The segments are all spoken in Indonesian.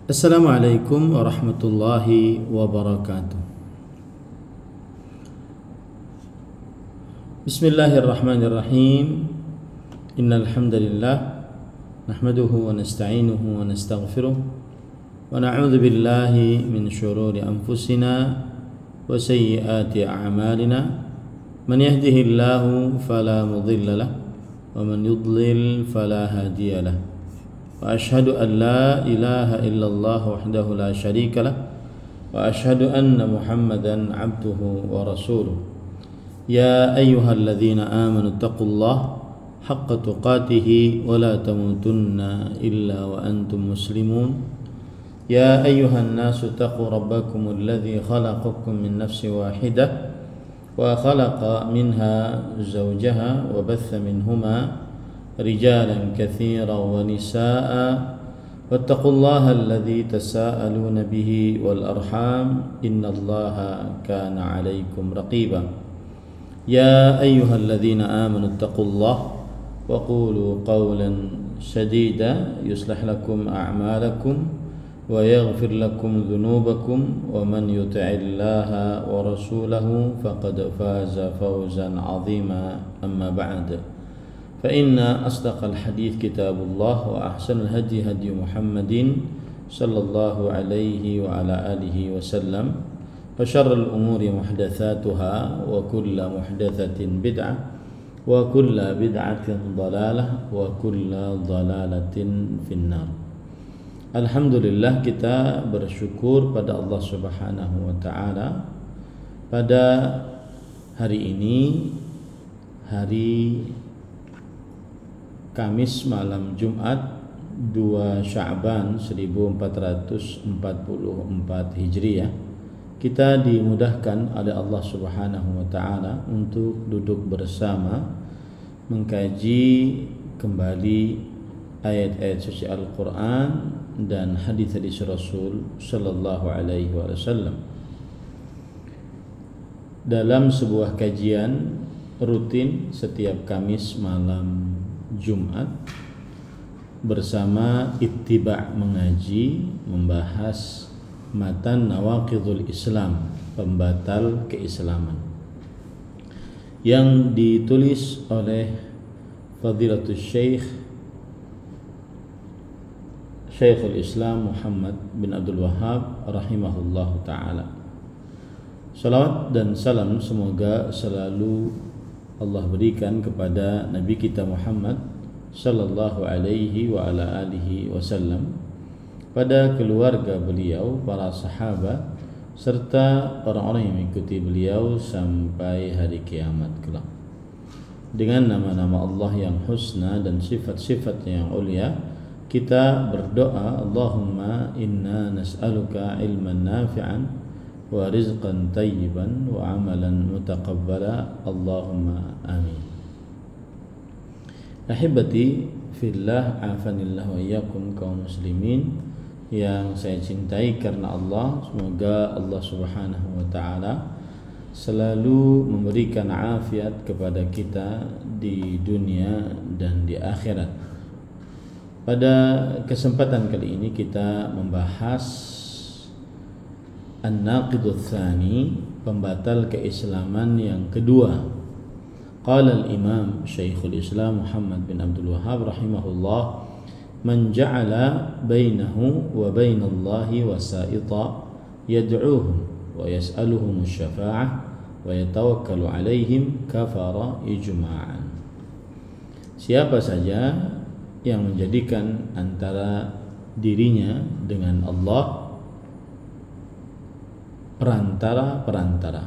Assalamualaikum warahmatullahi wabarakatuh. Bismillahirrahmanirrahim. Innal hamdalillah nahmaduhu wa nasta'inuhu wa nastaghfiruh wa na'udzu billahi min shururi anfusina wa sayyiati a'malina. Man yahdihillahu fala mudilla lahu wa man yudlil fala hadiya lahu. وأشهد أن لا إله إلا الله وحده لا شريك له وأشهد أن محمدا عبده ورسوله يا أيها الذين آمنوا اتقوا الله حق تقاته ولا تموتن إلا وأنتم مسلمون يا أيها الناس اتقوا ربكم الذي خلقكم من نفس واحدة وخلق منها زوجها وبث منهما رجالا كثيرا ونساء واتقوا الله الذي تساءلون به والأرحام إن الله كان عليكم رقيبا يا أيها الذين آمنوا اتقوا الله وقولوا قولا سديدا يصلح لكم أعمالكم ويغفر لكم ذنوبكم ومن يطع الله ورسوله فقد فاز فوزا عظيما أما بعد فإن أصدق الحديث كتاب الله وأحسن الهدي هدي محمد صلى الله عليه وعلى آله وسلم وشر الأمور محدثاتها وكل محدثة بدعة وكل بدعة ضلالة وكل ضلالة في النار. Alhamdulillah, kita bersyukur pada Allah Subhanahu wa taala pada hari ini, hari Kamis malam Jumat 2 Sya'ban 1444 Hijriah, kita dimudahkan oleh Allah Subhanahu wa taala untuk duduk bersama mengkaji kembali ayat-ayat suci Al-Qur'an dan hadis-hadis Rasul sallallahu alaihi wasallam dalam sebuah kajian rutin setiap Kamis malam Jumat bersama Ittiba' mengaji, membahas matan Nawaqidul Islam, pembatal keislaman, yang ditulis oleh Fadilatul Syekhul Islam Muhammad bin Abdul Wahhab rahimahullahu ta'ala. Salawat dan salam semoga selalu Allah berikan kepada Nabi kita Muhammad sallallahu alaihi wa ala alihi wasallam, pada keluarga beliau, para sahabat, serta orang-orang yang mengikuti beliau sampai hari kiamat kelak. Dengan nama-nama Allah yang husna dan sifat-sifat yang ulia, kita berdoa, Allahumma inna nas'aluka ilman nafi'an wa rizqan tayyiban wa amalan mutaqabbala, Allahumma amin. Ahibati fillah, afanillah wa iyyakum kaum muslimin yang saya cintai karena Allah, semoga Allah Subhanahu wa taala selalu memberikan afiat kepada kita di dunia dan di akhirat. Pada kesempatan kali ini kita membahas An-Naqidul Tsani, pembatal keislaman yang kedua. Qala al-Imam Syekhul Islam Muhammad bin Abdul Wahhab rahimahullah, man ja'ala bainahu wa bainallahi wasa'ita yad'uuhum wa yas'aluhum asy-syafa'ah wa yatawakkalu 'alaihim kafara ijma'an. Siapa saja yang menjadikan antara dirinya dengan Allah perantara-perantara,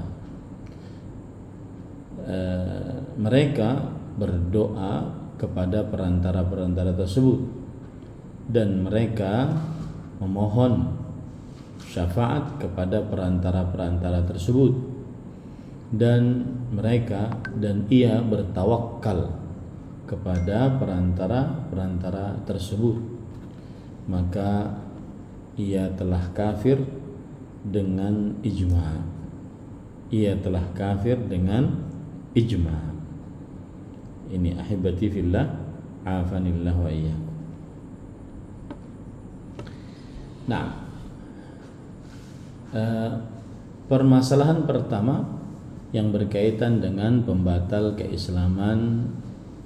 mereka berdoa kepada perantara-perantara tersebut dan mereka memohon syafaat kepada perantara-perantara tersebut, dan mereka dan ia bertawakal kepada perantara-perantara tersebut, maka ia telah kafir dengan ijma'. Ia telah kafir dengan ijma'. Ini ahibati fillah, afanillah wa iyyakum. Nah, permasalahan pertama yang berkaitan dengan pembatal keislaman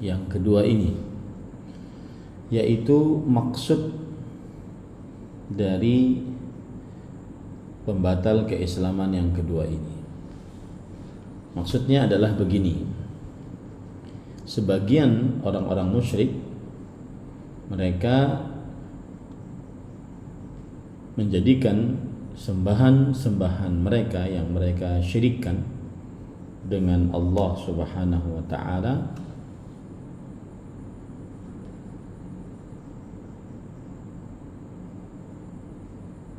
yang kedua ini, yaitu maksud dari pembatal keislaman yang kedua ini. Maksudnya adalah begini: sebagian orang-orang musyrik mereka menjadikan sembahan-sembahan mereka yang mereka syirikkan dengan Allah Subhanahu wa taala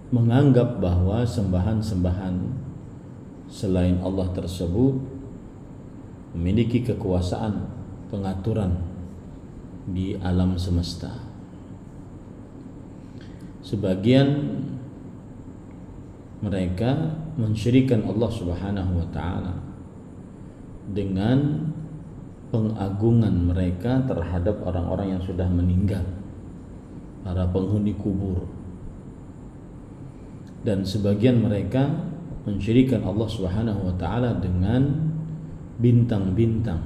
menganggap bahwa sembahan-sembahan selain Allah tersebut memiliki kekuasaan pengaturan di alam semesta. Sebagian mereka mensyirikkan Allah Subhanahu wa taala dengan pengagungan mereka terhadap orang-orang yang sudah meninggal, para penghuni kubur. Dan sebagian mereka mensyirikkan Allah Subhanahu wa taala dengan bintang-bintang.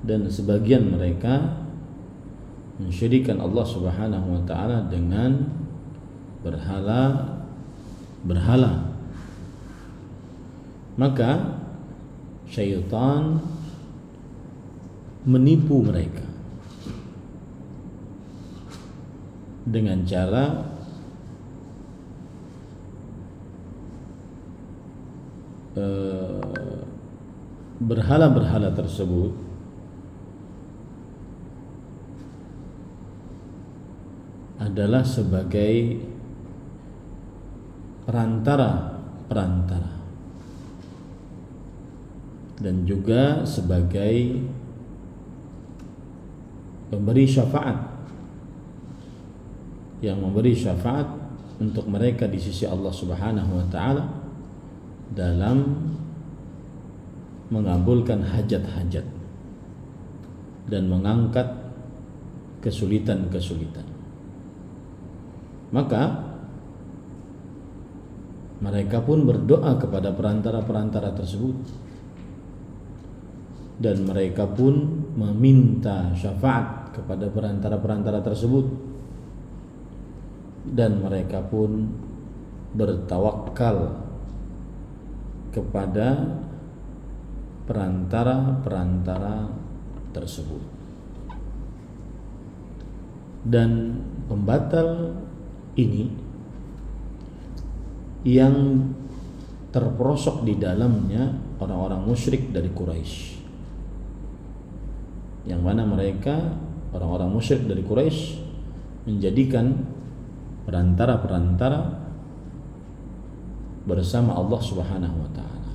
Dan sebagian mereka mensyirikkan Allah Subhanahu wa taala dengan berhala. Maka syaitan menipu mereka dengan cara berhala-berhala tersebut adalah sebagai perantara dan juga sebagai pemberi syafaat yang memberi syafaat untuk mereka di sisi Allah Subhanahu wa taala dalam mengabulkan hajat-hajat dan mengangkat kesulitan-kesulitan. Maka mereka pun berdoa kepada perantara-perantara tersebut, dan mereka pun meminta syafaat kepada perantara-perantara tersebut, dan mereka pun bertawakal kepada perantara-perantara tersebut. Dan pembatal ini yang terperosok di dalamnya orang-orang musyrik dari Quraisy, yang mana mereka orang-orang musyrik dari Quraisy menjadikan perantara-perantara bersama Allah Subhanahu wa taala,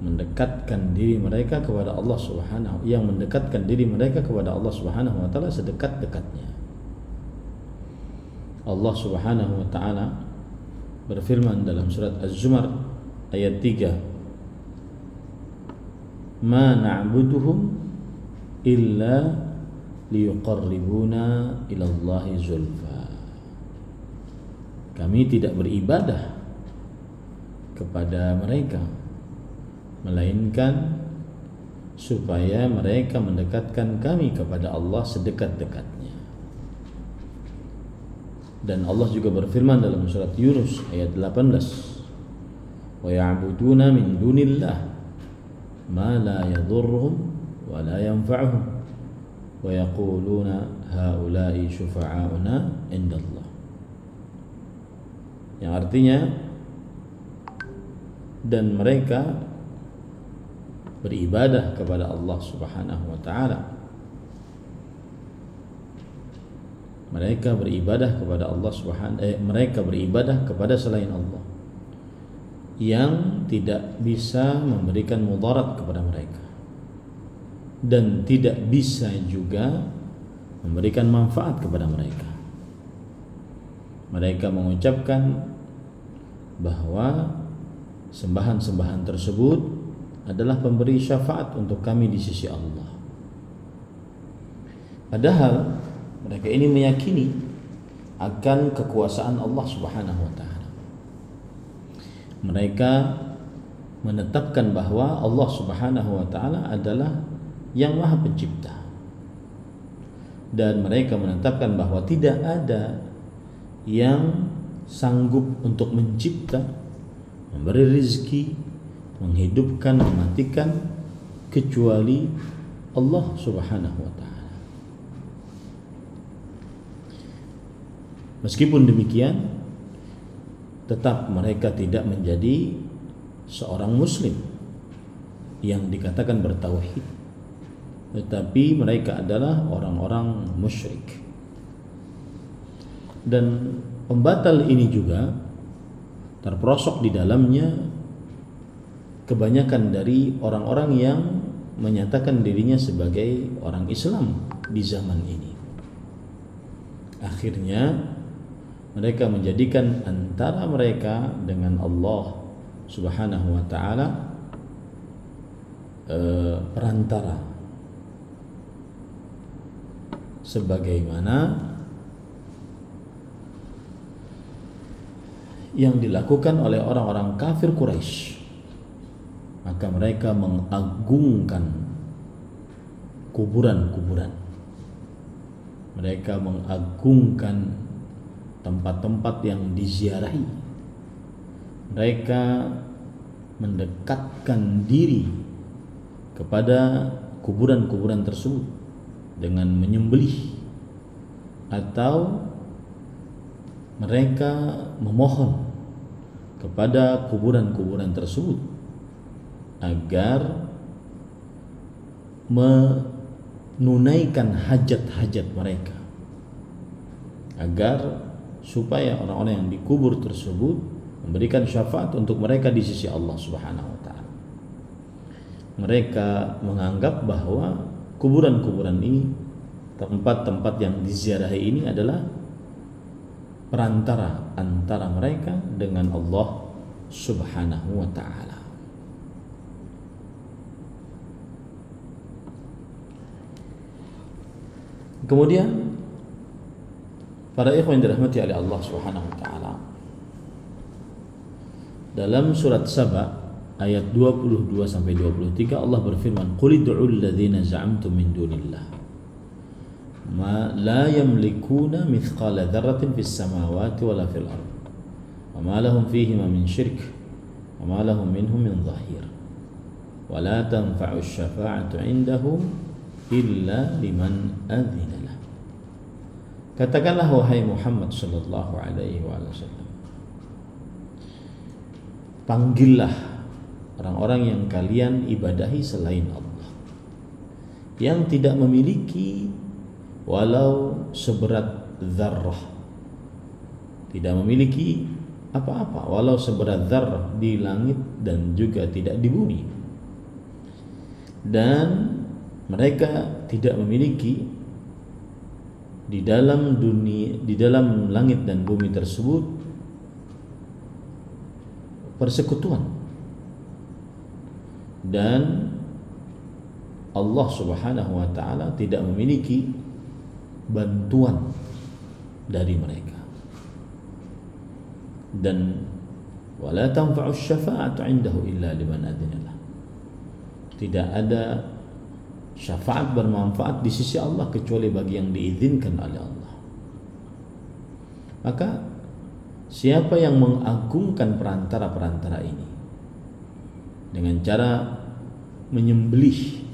mendekatkan diri mereka kepada Allah Subhanahu, yang mendekatkan diri mereka kepada Allah Subhanahu wa taala sedekat-dekatnya. Allah Subhanahu wa taala berfirman dalam surat Az-Zumar ayat 3, "Ma na'buduhum illa liyuqarribuna ila Allahi zulfa." Kami tidak beribadah kepada mereka melainkan supaya mereka mendekatkan kami kepada Allah sedekat-dekatnya. Dan Allah juga berfirman dalam surat Yunus ayat 18, "Wa ya'buduna min dunillah ma la yadhurruhum wa la yanfa'uhum wa yaquluna haula'i syufa'auna indallah." Yang artinya, dan mereka beribadah kepada Allah Subhanahu wa taala. Mereka beribadah kepada Allah mereka beribadah kepada selain Allah yang tidak bisa memberikan mudarat kepada mereka dan tidak bisa juga memberikan manfaat kepada mereka. Mereka mengucapkan bahwa sembahan-sembahan tersebut adalah pemberi syafaat untuk kami di sisi Allah. Padahal mereka ini meyakini akan kekuasaan Allah Subhanahu wa taala. Mereka menetapkan bahwa Allah Subhanahu wa taala adalah yang Maha Pencipta. Dan mereka menetapkan bahwa tidak ada yang sanggup untuk mencipta, memberi rezeki, menghidupkan, mematikan kecuali Allah Subhanahu wa taala. Meskipun demikian, tetap mereka tidak menjadi seorang muslim yang dikatakan bertauhid, tetapi mereka adalah orang-orang musyrik. Dan pembatal ini juga terperosok di dalamnya kebanyakan dari orang-orang yang menyatakan dirinya sebagai orang Islam di zaman ini. Akhirnya mereka menjadikan antara mereka dengan Allah Subhanahu wa taala perantara, sebagaimana yang dilakukan oleh orang-orang kafir Quraisy. Maka mereka mengagungkan kuburan-kuburan, mereka mengagungkan tempat-tempat yang diziarahi, mereka mendekatkan diri kepada kuburan-kuburan tersebut dengan menyembelih, atau mereka memohon kepada kuburan-kuburan tersebut agar menunaikan hajat-hajat mereka, agar supaya orang-orang yang dikubur tersebut memberikan syafaat untuk mereka di sisi Allah Subhanahu wa taala. Mereka menganggap bahwa kuburan-kuburan ini, tempat-tempat yang diziarahi ini adalah perantara antara mereka dengan Allah Subhanahu wa taala. Kemudian para ikhwan yang dirahmati oleh Allah Subhanahu wa taala, dalam surat Saba ayat 22 sampai 23 Allah berfirman, "Qul ud'ul ladzina za'amtum min dunillah ma la yamlikuna mithqala dzarratin fis samawati wala fil ardh wa ma lahum fihima min syirk wa ma lahum minhum min dhahir wa la tanfa'u asy-syafa'atu 'indahum illa liman adzina." Katakanlah wahai Muhammad sallallahu alaihi wasallam, panggillah orang-orang yang kalian ibadahi selain Allah, yang tidak memiliki walau seberat dzarrah, tidak memiliki apa-apa walau seberat dzarrah di langit dan juga tidak di bumi, dan mereka tidak memiliki di dalam dunia, di dalam langit dan bumi tersebut persekutuan, dan Allah Subhanahu wa taala tidak memiliki bantuan dari mereka, dan wala tanfa'u asy-syafa'atu 'indahu illa liman adzina. Tidak ada syafaat bermanfaat di sisi Allah kecuali bagi yang diizinkan oleh Allah. Maka siapa yang mengagungkan perantara-perantara ini dengan cara menyembelih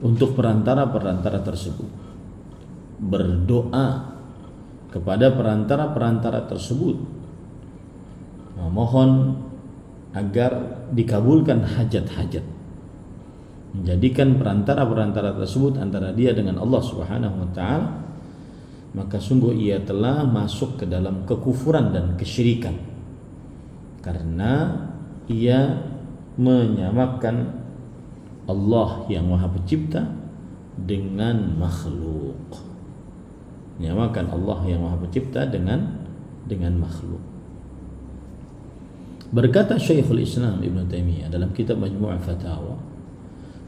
untuk perantara-perantara tersebut, berdoa kepada perantara-perantara tersebut, memohon agar dikabulkan hajat-hajat, menjadikan perantara-perantara tersebut antara dia dengan Allah Subhanahu wa taala, maka sungguh ia telah masuk ke dalam kekufuran dan kesyirikan, karena ia menyamakan Allah yang Maha Pencipta dengan makhluk, menyamakan Allah yang Maha Pencipta dengan makhluk. Berkata Syekhul Islam Ibn Taimiyah dalam kitab Majmu' Fatawa,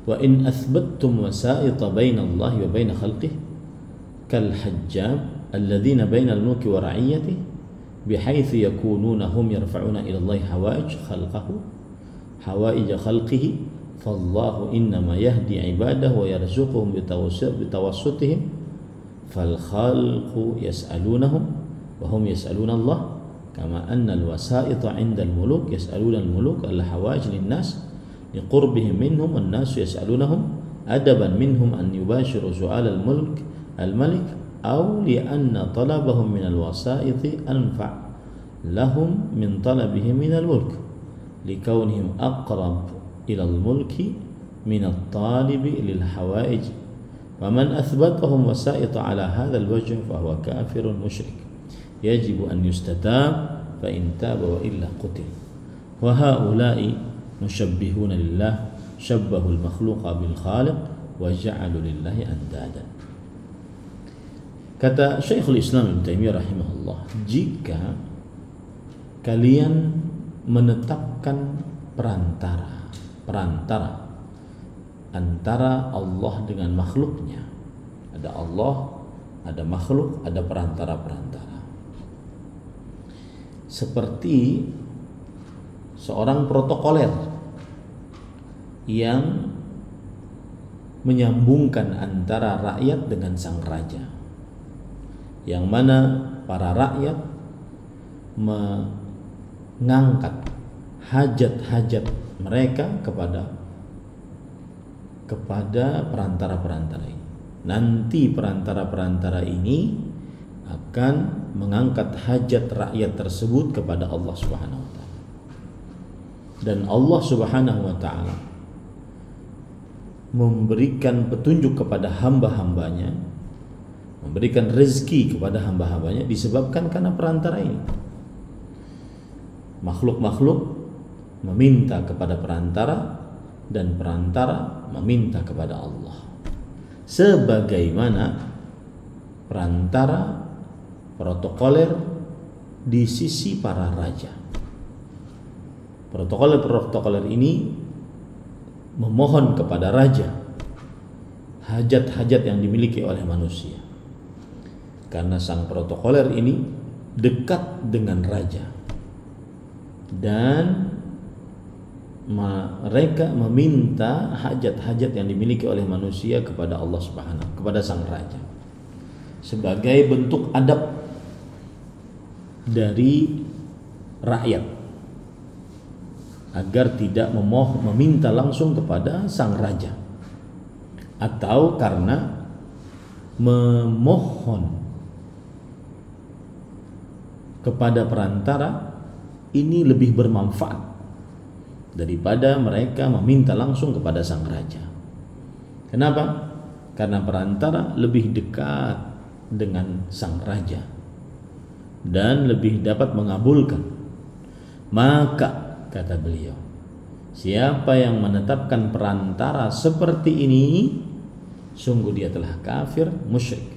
wa in athbattum wasa'ita baina Allah wa baina khalqih kal hajjab الذين بين الملك ورعيته بحيث يكونون هم يرفعون إلى الله حوائج خلقه فالله إنما يهدي عباده ويرزقهم بتوسطهم فالخلق يسألونهم وهم يسألون الله كما أن الوسائط عند الملوك يسألون الملوك الحوائج للناس لقربهم منهم والناس يسألونهم أدبا منهم أن يباشروا سؤال الملك أو لأن طلبهم من الوسائط أنفع لهم من طلبهم من الملك لكونهم أقرب إلى الملك من الطالب للحوائج ومن أثبتهم وسائط على هذا الوجه فهو كافر مشرك يجب أن يستتاب فإن تاب وإلا قتل وهؤلاء مشبهون لله شبهوا المخلوق بالخالق وجعلوا لله أندادا. Kata Syekhul Islam Ibnu Taimiyah rahimahullah, jika kalian menetapkan perantara antara Allah dengan makhluknya, ada Allah, ada makhluk, ada perantara-perantara, seperti seorang protokoler yang menyambungkan antara rakyat dengan sang raja, yang mana para rakyat mengangkat hajat-hajat mereka kepada perantara-perantara ini. Nanti perantara-perantara ini akan mengangkat hajat rakyat tersebut kepada Allah Subhanahu wa taala. Dan Allah Subhanahu wa taala memberikan petunjuk kepada hamba-hambanya, memberikan rezeki kepada hamba-hambanya disebabkan karena perantara ini. Makhluk-makhluk meminta kepada perantara dan perantara meminta kepada Allah. Sebagaimana perantara protokoler di sisi para raja. Protokoler ini memohon kepada raja hajat-hajat yang dimiliki oleh manusia. Karena sang protokoler ini dekat dengan raja dan mereka meminta hajat-hajat yang dimiliki oleh manusia kepada Allah Subhanahu, kepada sang raja, sebagai bentuk adab dari rakyat agar tidak meminta langsung kepada sang raja, atau karena memohon kepada perantara ini lebih bermanfaat daripada mereka meminta langsung kepada sang raja. Kenapa? Karena perantara lebih dekat dengan sang raja dan lebih dapat mengabulkan. Maka kata beliau, siapa yang menetapkan perantara seperti ini, sungguh dia telah kafir, musyrik,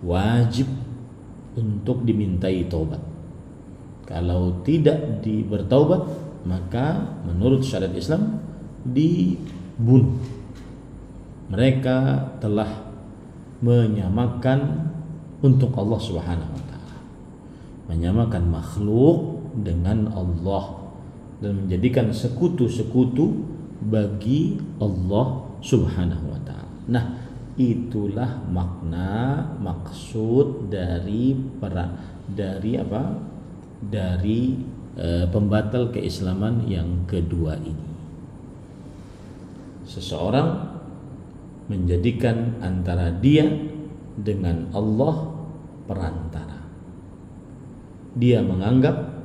wajib untuk dimintai taubat. Kalau tidak bertaubat, maka menurut syariat Islam dibunuh. Mereka telah menyamakan untuk Allah Subhanahu wa taala, menyamakan makhluk dengan Allah dan menjadikan sekutu-sekutu bagi Allah Subhanahu wa taala. Nah, itulah maksud dari pembatal keislaman yang kedua ini. Seseorang menjadikan antara dia dengan Allah perantara. Dia menganggap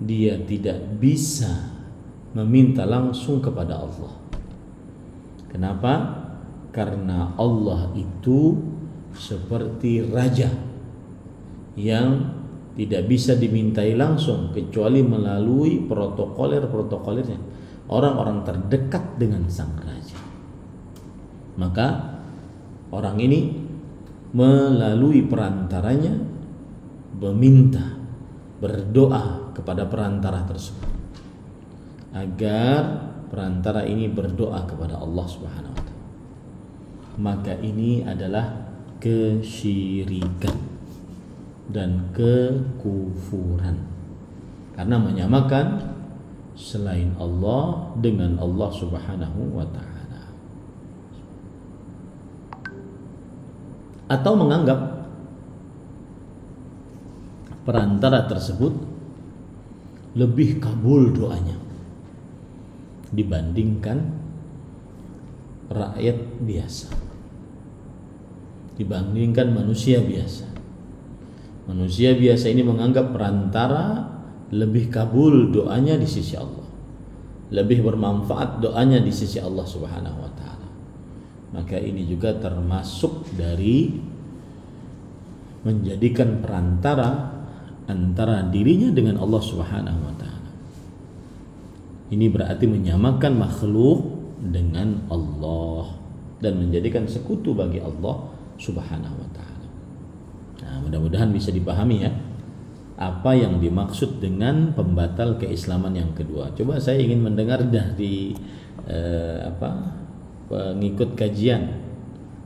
dia tidak bisa meminta langsung kepada Allah. Kenapa? Karena Allah itu seperti raja yang tidak bisa dimintai langsung kecuali melalui protokolernya, orang-orang terdekat dengan sang raja. Maka orang ini melalui perantaranya meminta, berdoa kepada perantara tersebut agar perantara ini berdoa kepada Allah Subhanahu wa taala. Maka ini adalah kesyirikan. dan kekufuran, karena menyamakan selain Allah dengan Allah Subhanahu wa taala, atau menganggap perantara tersebut lebih kabul doanya dibandingkan rakyat biasa, dibandingkan manusia biasa. Manusia biasa ini menganggap perantara lebih kabul doanya di sisi Allah, lebih bermanfaat doanya di sisi Allah Subhanahu wa taala. Maka ini juga termasuk dari menjadikan perantara antara dirinya dengan Allah Subhanahu wa taala. Ini berarti menyamakan makhluk dengan Allah dan menjadikan sekutu bagi Allah Subhanahu wa taala. Nah, mudah-mudahan bisa dipahami ya apa yang dimaksud dengan pembatal keislaman yang kedua. Coba saya ingin mendengar dari pengikut kajian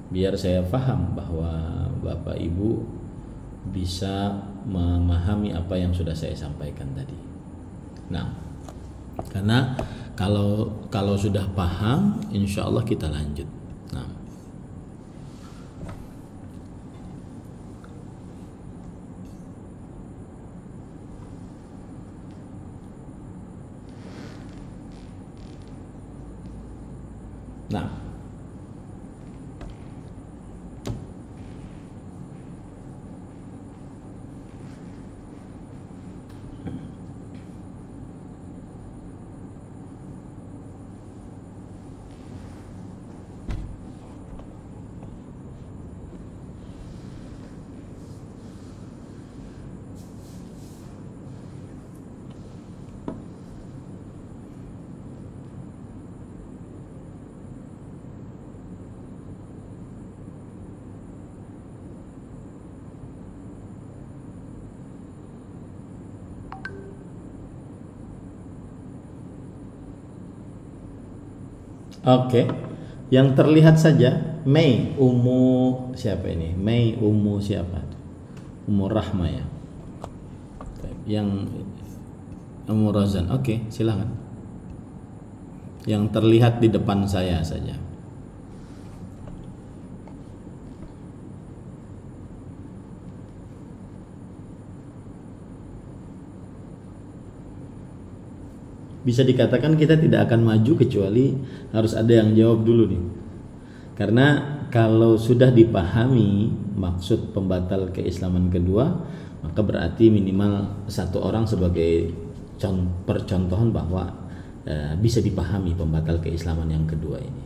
biar saya paham bahwa Bapak Ibu bisa memahami apa yang sudah saya sampaikan tadi. Nah, karena kalau sudah paham, insya Allah kita lanjut. Nah, oke. Yang terlihat saja Mei Ummu siapa ini? Mei Ummu siapa? Ummu Rahma ya. Yang Ummu Razan. Oke, silakan. Yang terlihat di depan saya saja. Bisa dikatakan kita tidak akan maju kecuali harus ada yang jawab dulu nih. Karena kalau sudah dipahami maksud pembatal keislaman kedua, maka berarti minimal satu orang sebagai percontohan bahwa bisa dipahami pembatal keislaman yang kedua ini.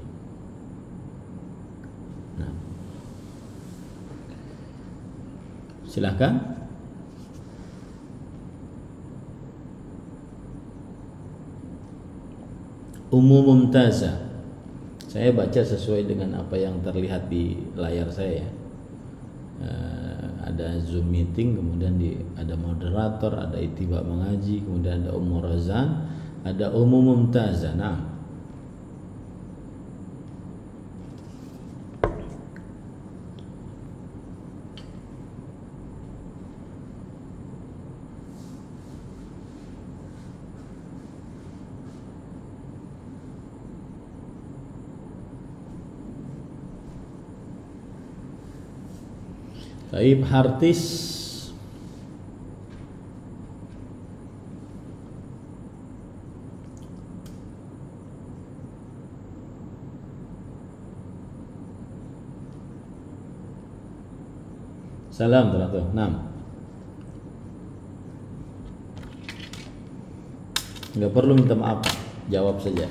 Nah, silakan. Ummu Mumtazah. Saya baca sesuai dengan apa yang terlihat di layar saya. Ada Zoom meeting, kemudian ada moderator, ada Ittiba mengaji, kemudian ada Ummu Razan, ada Ummu Mumtazah. Nah, Taib Hartis. Salam teratur. 6. Nggak perlu minta maaf, jawab saja.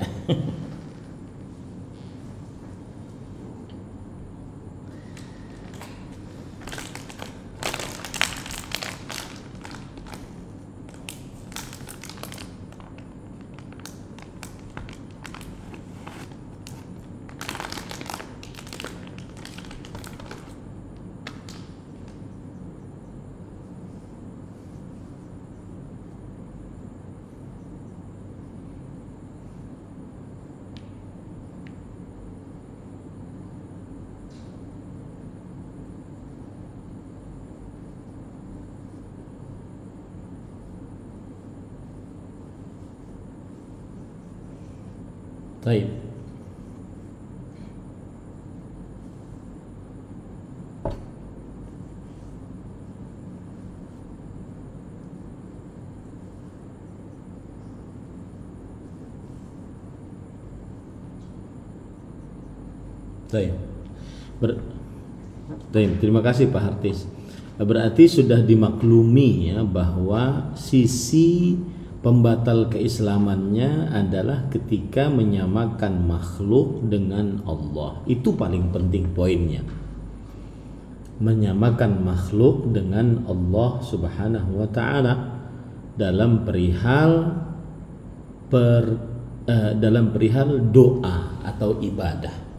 Baik. Baik. Terima kasih Pak Hartis. Berarti sudah dimaklumi ya bahwa sisi pembatal keislamannya adalah ketika menyamakan makhluk dengan Allah. Itu paling penting poinnya. Menyamakan makhluk dengan Allah Subhanahu wa taala dalam perihal doa atau ibadah.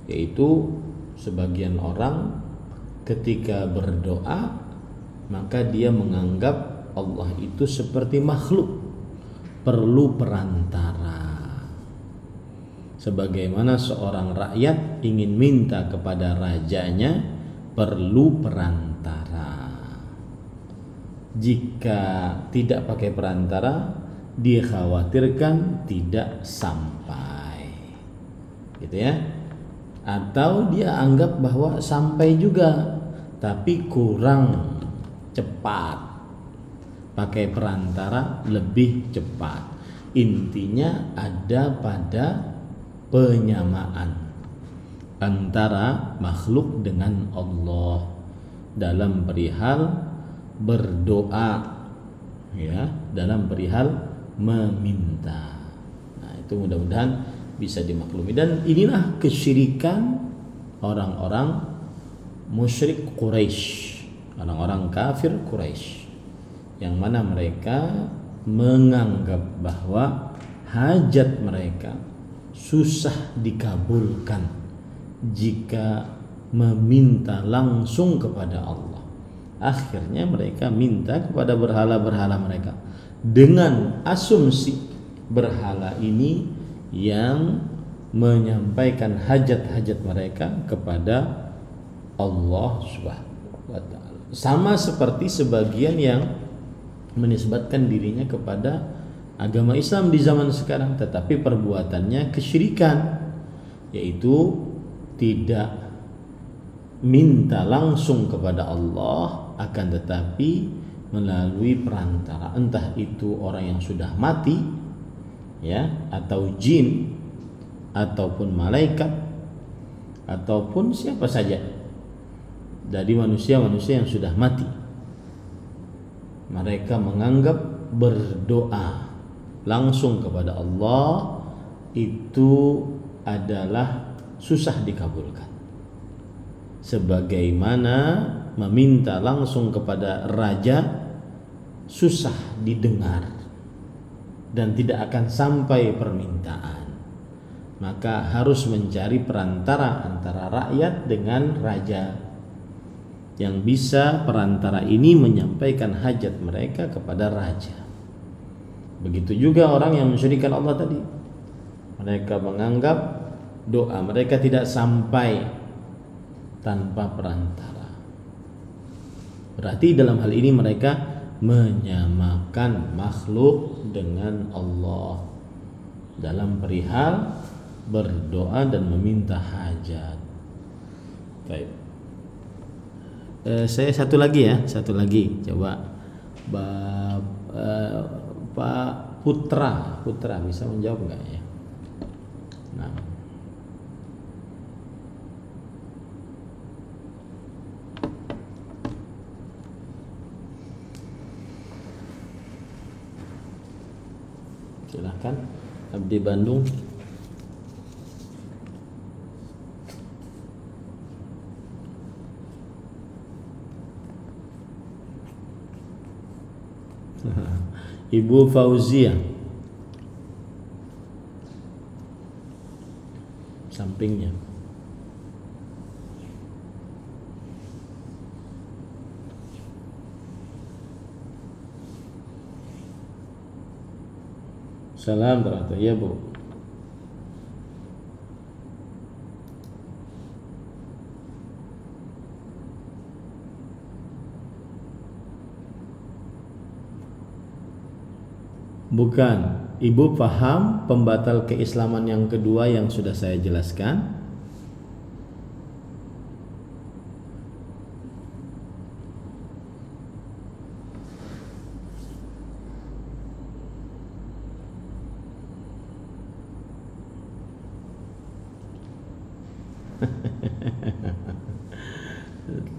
Yaitu sebagian orang ketika berdoa maka dia menganggap Allah itu seperti makhluk, perlu perantara. Sebagaimana seorang rakyat ingin minta kepada rajanya, perlu perantara. Jika tidak pakai perantara, dikhawatirkan tidak sampai. Gitu ya. Atau dia anggap bahwa sampai juga tapi kurang cepat, pakai perantara lebih cepat. Intinya ada pada penyamaan antara makhluk dengan Allah dalam perihal berdoa, ya, dalam perihal meminta. Nah, itu mudah-mudahan bisa dimaklumi. Dan inilah kesyirikan orang-orang musyrik Quraisy, orang-orang kafir Quraisy, yang mana mereka menganggap bahwa hajat mereka susah dikabulkan jika meminta langsung kepada Allah. Akhirnya mereka minta kepada berhala-berhala mereka dengan asumsi berhala ini yang menyampaikan hajat-hajat mereka kepada Allah Subhanahu wa taala. Sama seperti sebagian yang menisbatkan dirinya kepada agama Islam di zaman sekarang, tetapi perbuatannya kesyirikan, yaitu tidak minta langsung kepada Allah, akan tetapi melalui perantara, entah itu orang yang sudah mati, ya, atau jin, ataupun malaikat, ataupun siapa saja dari manusia-manusia yang sudah mati. Mereka menganggap berdoa langsung kepada Allah itu adalah susah dikabulkan, sebagaimana meminta langsung kepada raja susah didengar dan tidak akan sampai permintaan. Maka harus mencari perantara antara rakyat dengan raja, yang bisa perantara ini menyampaikan hajat mereka kepada raja. Begitu juga orang yang mensyirikkan Allah tadi. Mereka menganggap doa mereka tidak sampai tanpa perantara. Berarti dalam hal ini mereka menyamakan makhluk dengan Allah dalam perihal berdoa dan meminta hajat. Baik. Saya satu lagi coba Pak Putra bisa menjawab nggak ya? Nah, silahkan Abdi Bandung. Ibu Fauzia sampingnya. Salam teratur ya Bu. Bukan. Ibu paham pembatal keislaman yang kedua yang sudah saya jelaskan?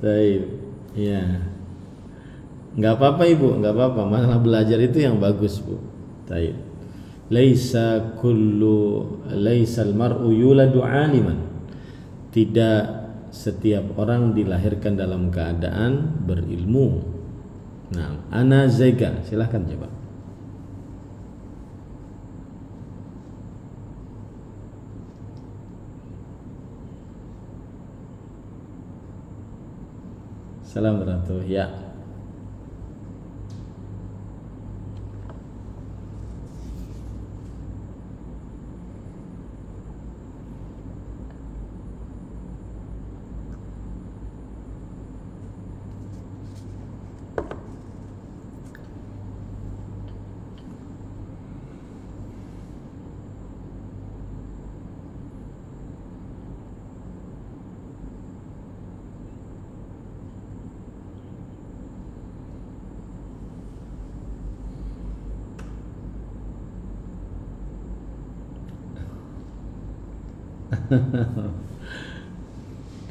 Baik, ya. Nggak apa-apa ibu, nggak apa-apa. Masalah belajar itu yang bagus bu. Baik. Laisal mar'u yuladu aliman. Tidak setiap orang dilahirkan dalam keadaan berilmu. Nah, ana zega, silahkan coba. Salam ratu ya.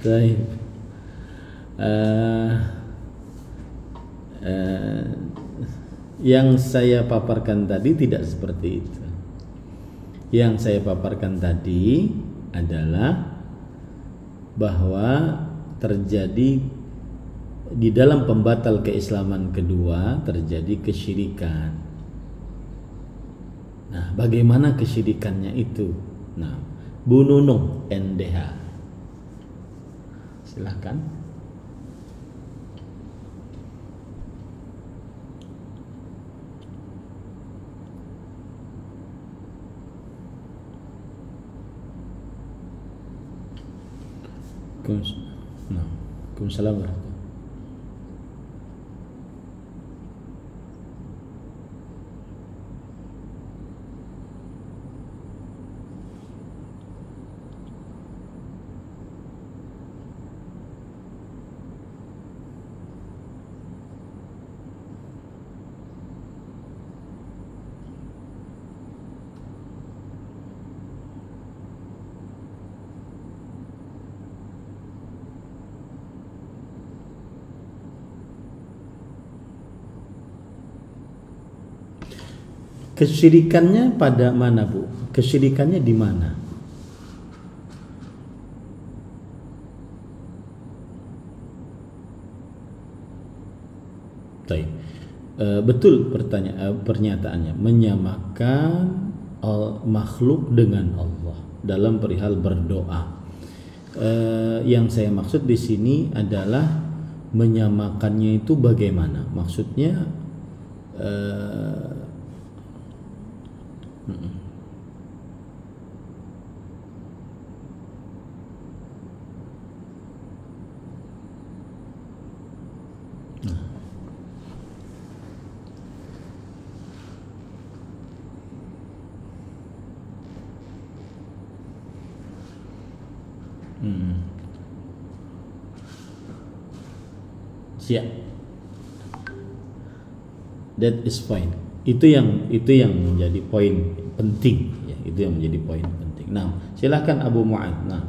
Baik. Yang saya paparkan tadi tidak seperti itu. Yang saya paparkan tadi adalah bahwa terjadi di dalam pembatal keislaman kedua terjadi kesyirikan. Nah, bagaimana kesyirikannya itu? Nah, Bu Nunung NDH, silahkan. Waalaikumsalam warahmatullahi. Kesyirikannya pada mana Bu? Kesyirikannya di mana? Betul pernyataannya, menyamakan makhluk dengan Allah dalam perihal berdoa. Yang saya maksud di sini adalah menyamakannya itu bagaimana? Maksudnya siap. That is fine. Itu yang menjadi poin penting ya, itu yang menjadi poin penting. Nah, silakan Abu Mu'ad. Nah,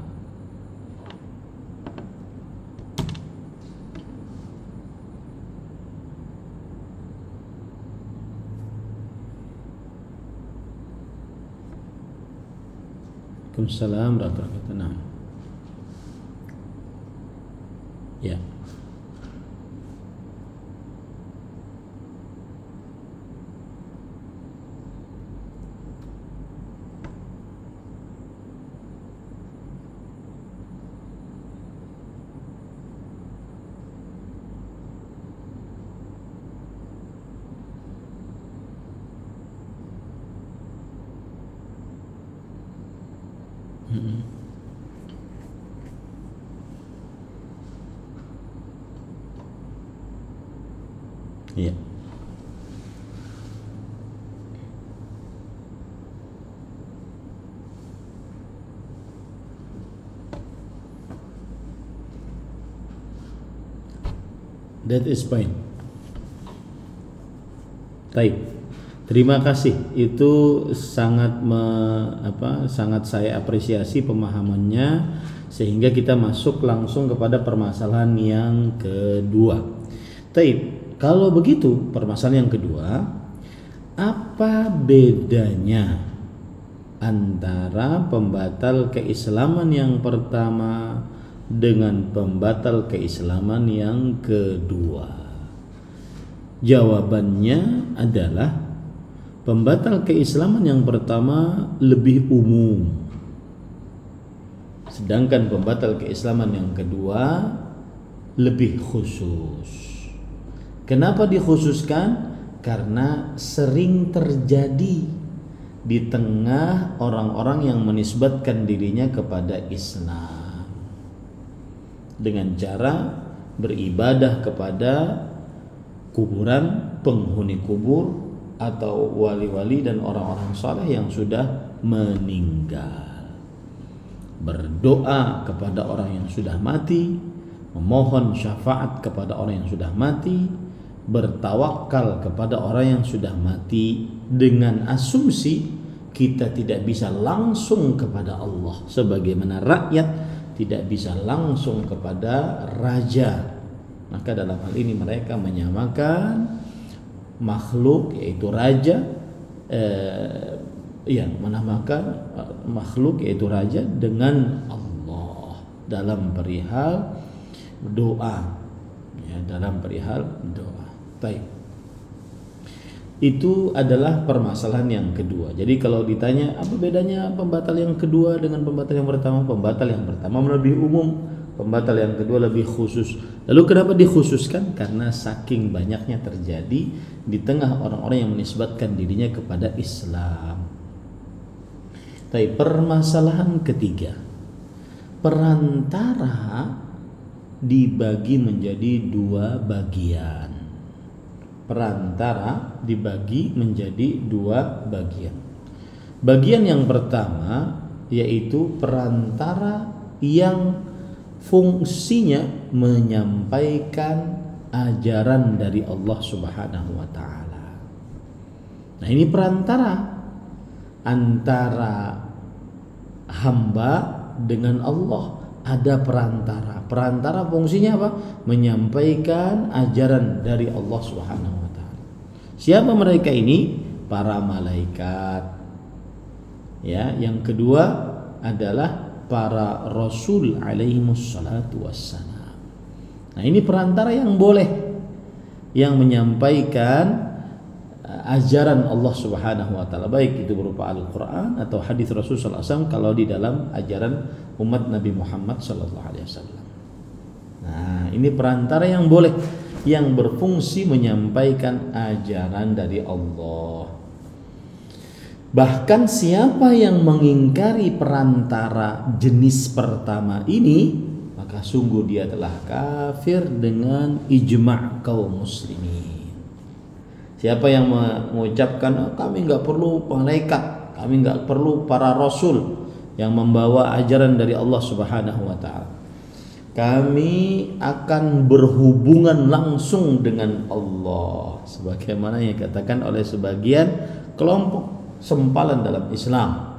Waalaikumsalam warahmatullahi wabarakatuh. Nah, ya. Iya. That is fine. Baik. Terima kasih. Itu sangat sangat saya apresiasi pemahamannya, sehingga kita masuk langsung kepada permasalahan yang kedua. Baik. Kalau begitu, permasalahan yang kedua, apa bedanya antara pembatal keislaman yang pertama dengan pembatal keislaman yang kedua? Jawabannya adalah pembatal keislaman yang pertama lebih umum, sedangkan pembatal keislaman yang kedua lebih khusus. Kenapa dikhususkan? Karena sering terjadi di tengah orang-orang yang menisbatkan dirinya kepada Islam dengan cara beribadah kepada kuburan, penghuni kubur, atau wali-wali dan orang-orang saleh yang sudah meninggal. Berdoa kepada orang yang sudah mati, memohon syafaat kepada orang yang sudah mati, bertawakal kepada orang yang sudah mati, dengan asumsi kita tidak bisa langsung kepada Allah sebagaimana rakyat tidak bisa langsung kepada raja. Maka dalam hal ini mereka menyamakan makhluk, yaitu raja, menamakan makhluk yaitu raja dengan Allah dalam perihal doa, dalam perihal doa. Baik. Itu adalah permasalahan yang kedua. Jadi kalau ditanya apa bedanya pembatal yang kedua dengan pembatal yang pertama? Pembatal yang pertama lebih umum, pembatal yang kedua lebih khusus. Lalu kenapa dikhususkan? Karena saking banyaknya terjadi di tengah orang-orang yang menisbatkan dirinya kepada Islam. Tapi permasalahan ketiga, perantara dibagi menjadi dua bagian. Perantara dibagi menjadi dua bagian. Bagian yang pertama yaitu perantara yang fungsinya menyampaikan ajaran dari Allah Subhanahu wa taala. Nah, ini perantara antara hamba dengan Allah. Ada perantara. Perantara fungsinya apa? Menyampaikan ajaran dari Allah Subhanahu wa taala. Siapa mereka ini? Para malaikat. Ya, yang kedua adalah para rasul alaihimus salatu wassalam. Nah, ini perantara yang boleh, yang menyampaikan ajaran Allah Subhanahu wa taala, baik itu berupa Al-Qur'an atau hadis Rasul sallallahu alaihi wasallam kalau di dalam ajaran umat Nabi Muhammad sallallahu alaihi wasallam. Nah, ini perantara yang boleh, yang berfungsi menyampaikan ajaran dari Allah. Bahkan siapa yang mengingkari perantara jenis pertama ini, maka sungguh dia telah kafir dengan ijma' kaum muslimin. Siapa yang mengucapkan kami enggak perlu malaikat, kami enggak perlu para rasul yang membawa ajaran dari Allah Subhanahu wa taala. Kami akan berhubungan langsung dengan Allah, sebagaimana yang dikatakan oleh sebagian kelompok sempalan dalam Islam,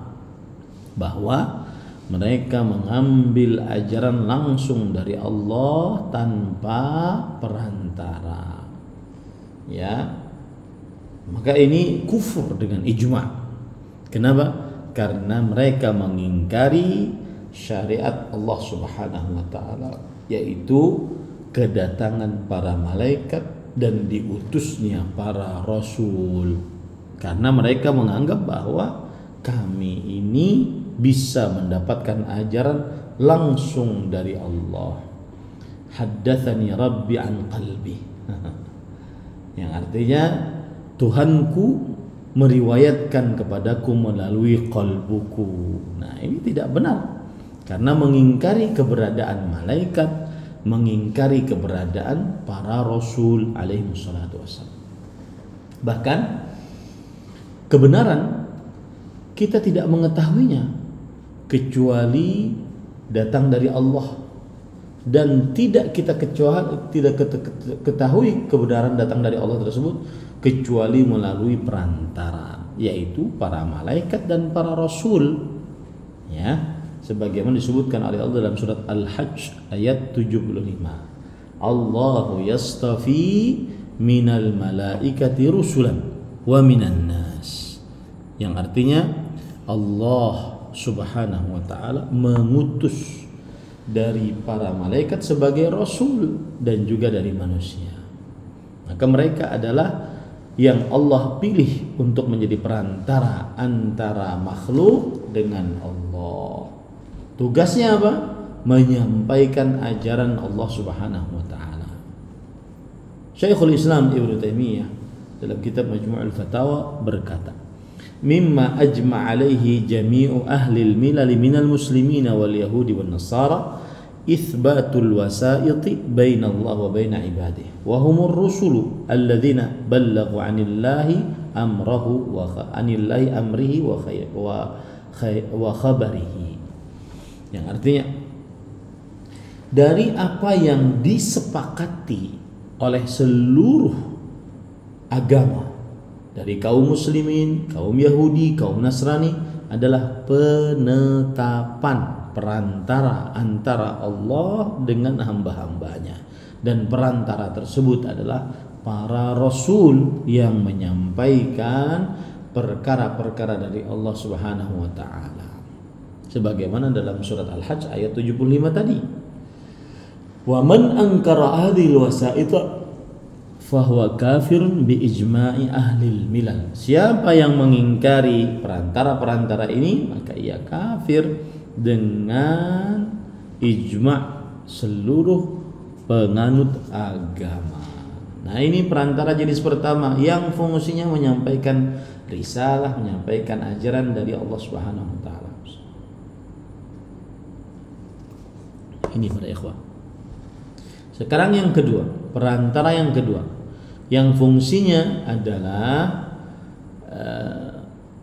bahwa mereka mengambil ajaran langsung dari Allah tanpa perantara. Ya. Maka ini kufur dengan ijma'. Kenapa? Karena mereka mengingkari syariat Allah Subhanahu wa taala, yaitu kedatangan para malaikat dan diutusnya para rasul. Karena mereka menganggap bahwa kami ini bisa mendapatkan ajaran langsung dari Allah. Haddatsani Rabbi an qalbi. Yang artinya Tuhanku meriwayatkan kepadaku melalui qalbuku. Nah, ini tidak benar. Karena mengingkari keberadaan malaikat, mengingkari keberadaan para rasul alaihi wassalatu wassalam. Bahkan kebenaran kita tidak mengetahuinya kecuali datang dari Allah. dan tidak kita ketahui kebenaran datang dari Allah tersebut kecuali melalui perantara, yaitu para malaikat dan para rasul, ya, sebagaimana disebutkan oleh Allah dalam surat Al-Hajj ayat 75. Allahu yastafi minal malaikati rusulan wa minan nas, yang artinya Allah subhanahu wa ta'ala mengutus dari para malaikat sebagai rasul dan juga dari manusia. Maka mereka adalah yang Allah pilih untuk menjadi perantara antara makhluk dengan Allah. Tugasnya apa? Menyampaikan ajaran Allah subhanahu wa ta'ala. Syekhul Islam Ibnu Taimiyah dalam kitab Majmu'ul Fatawa berkata, mimma ajma' alaihi jami'u ahli al-milal minal muslimina wal yahudi wan nasara ithbatul wasaiti baina Allah wa baina ibadihi wa humur rusulu alladzina ballaghu 'anillahi amrahu wa 'anillahi amrihi wa khabarihi, yang artinya dari apa yang disepakati oleh seluruh agama dari kaum muslimin, kaum Yahudi, kaum Nasrani adalah penetapan perantara antara Allah dengan hamba-hambanya, dan perantara tersebut adalah para rasul yang menyampaikan perkara-perkara dari Allah Subhanahu wa taala. Sebagaimana dalam surat Al-Hajj ayat 75 tadi. Wa man ankara hadhil wasaita fahuwa kafirun bi ijma'i ahlil milal. Siapa yang mengingkari perantara-perantara ini, maka ia kafir dengan ijma' seluruh penganut agama. Nah, ini perantara jenis pertama yang fungsinya menyampaikan risalah, menyampaikan ajaran dari Allah Subhanahu wa taala. Ini para ikhwah. Sekarang yang kedua, perantara yang kedua yang fungsinya adalah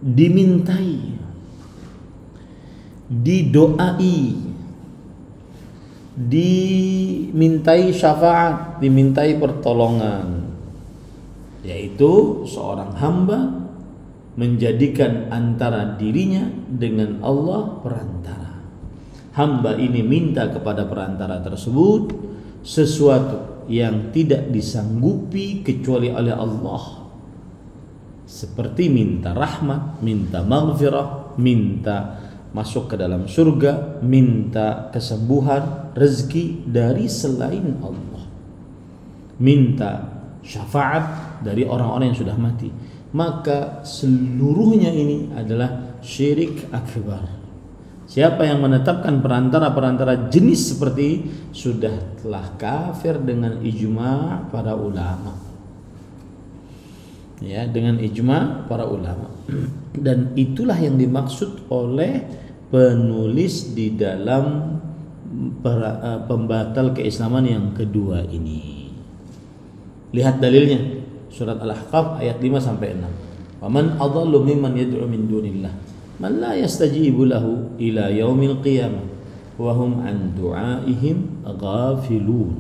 dimintai, didoai, dimintai syafaat, dimintai pertolongan, yaitu seorang hamba menjadikan antara dirinya dengan Allah perantara. Hamba ini minta kepada perantara tersebut sesuatu yang tidak disanggupi kecuali oleh Allah, seperti minta rahmat, minta maghfirah, minta masuk ke dalam surga, minta kesembuhan, rezeki dari selain Allah, minta syafaat dari orang-orang yang sudah mati. Maka seluruhnya ini adalah syirik akbar. Siapa yang menetapkan perantara-perantara jenis seperti ini sudah telah kafir dengan ijma' para ulama. Ya, dengan ijma' para ulama. Dan itulah yang dimaksud oleh penulis di dalam pembatal keislaman yang kedua ini. Lihat dalilnya, surat Al-Ahqaf ayat 5 sampai 6. Wa man adallu mimman yad'u min dunillah man la yastajibu lahu ila yaumil qiyamah wa hum an du'aihim ghafilun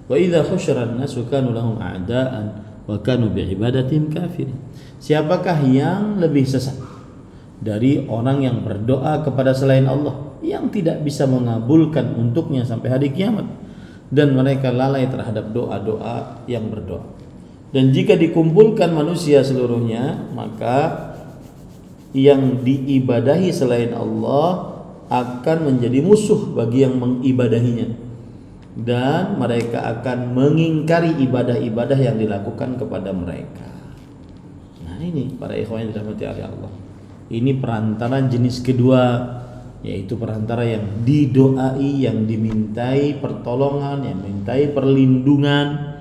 wa idza husyira an-nasu kanu lahum a'da'an wa kanu bi'ibadatihim kafirin. Siapakah yang lebih sesat dari orang yang berdoa kepada selain Allah yang tidak bisa mengabulkan untuknya sampai hari kiamat, dan mereka lalai terhadap doa-doa yang berdoa. Dan jika dikumpulkan manusia seluruhnya, maka yang diibadahi selain Allah akan menjadi musuh bagi yang mengibadahinya, dan mereka akan mengingkari ibadah-ibadah yang dilakukan kepada mereka. Nah, ini para ikhwan yang dirahmati oleh Allah, ini perantara jenis kedua, yaitu perantara yang didoai, yang dimintai pertolongan, yang dimintai perlindungan.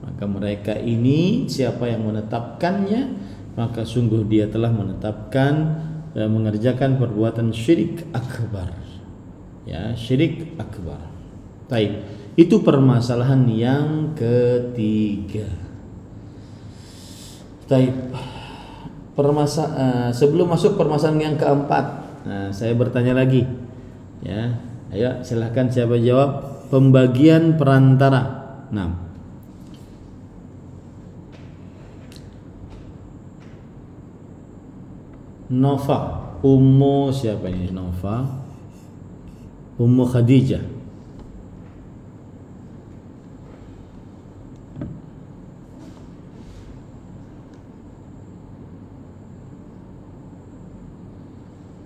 Maka mereka ini, siapa yang menetapkannya, maka sungguh dia telah menetapkan mengerjakan perbuatan syirik akbar. Ya, syirik akbar. Baik, itu permasalahan yang ketiga. Baik. Sebelum masuk permasalahan yang keempat, saya bertanya lagi. Ya, ayo silahkan siapa jawab. pembagian perantara. Nah, Nova, Ummu siapa ini? Nova, Ummu Khadijah.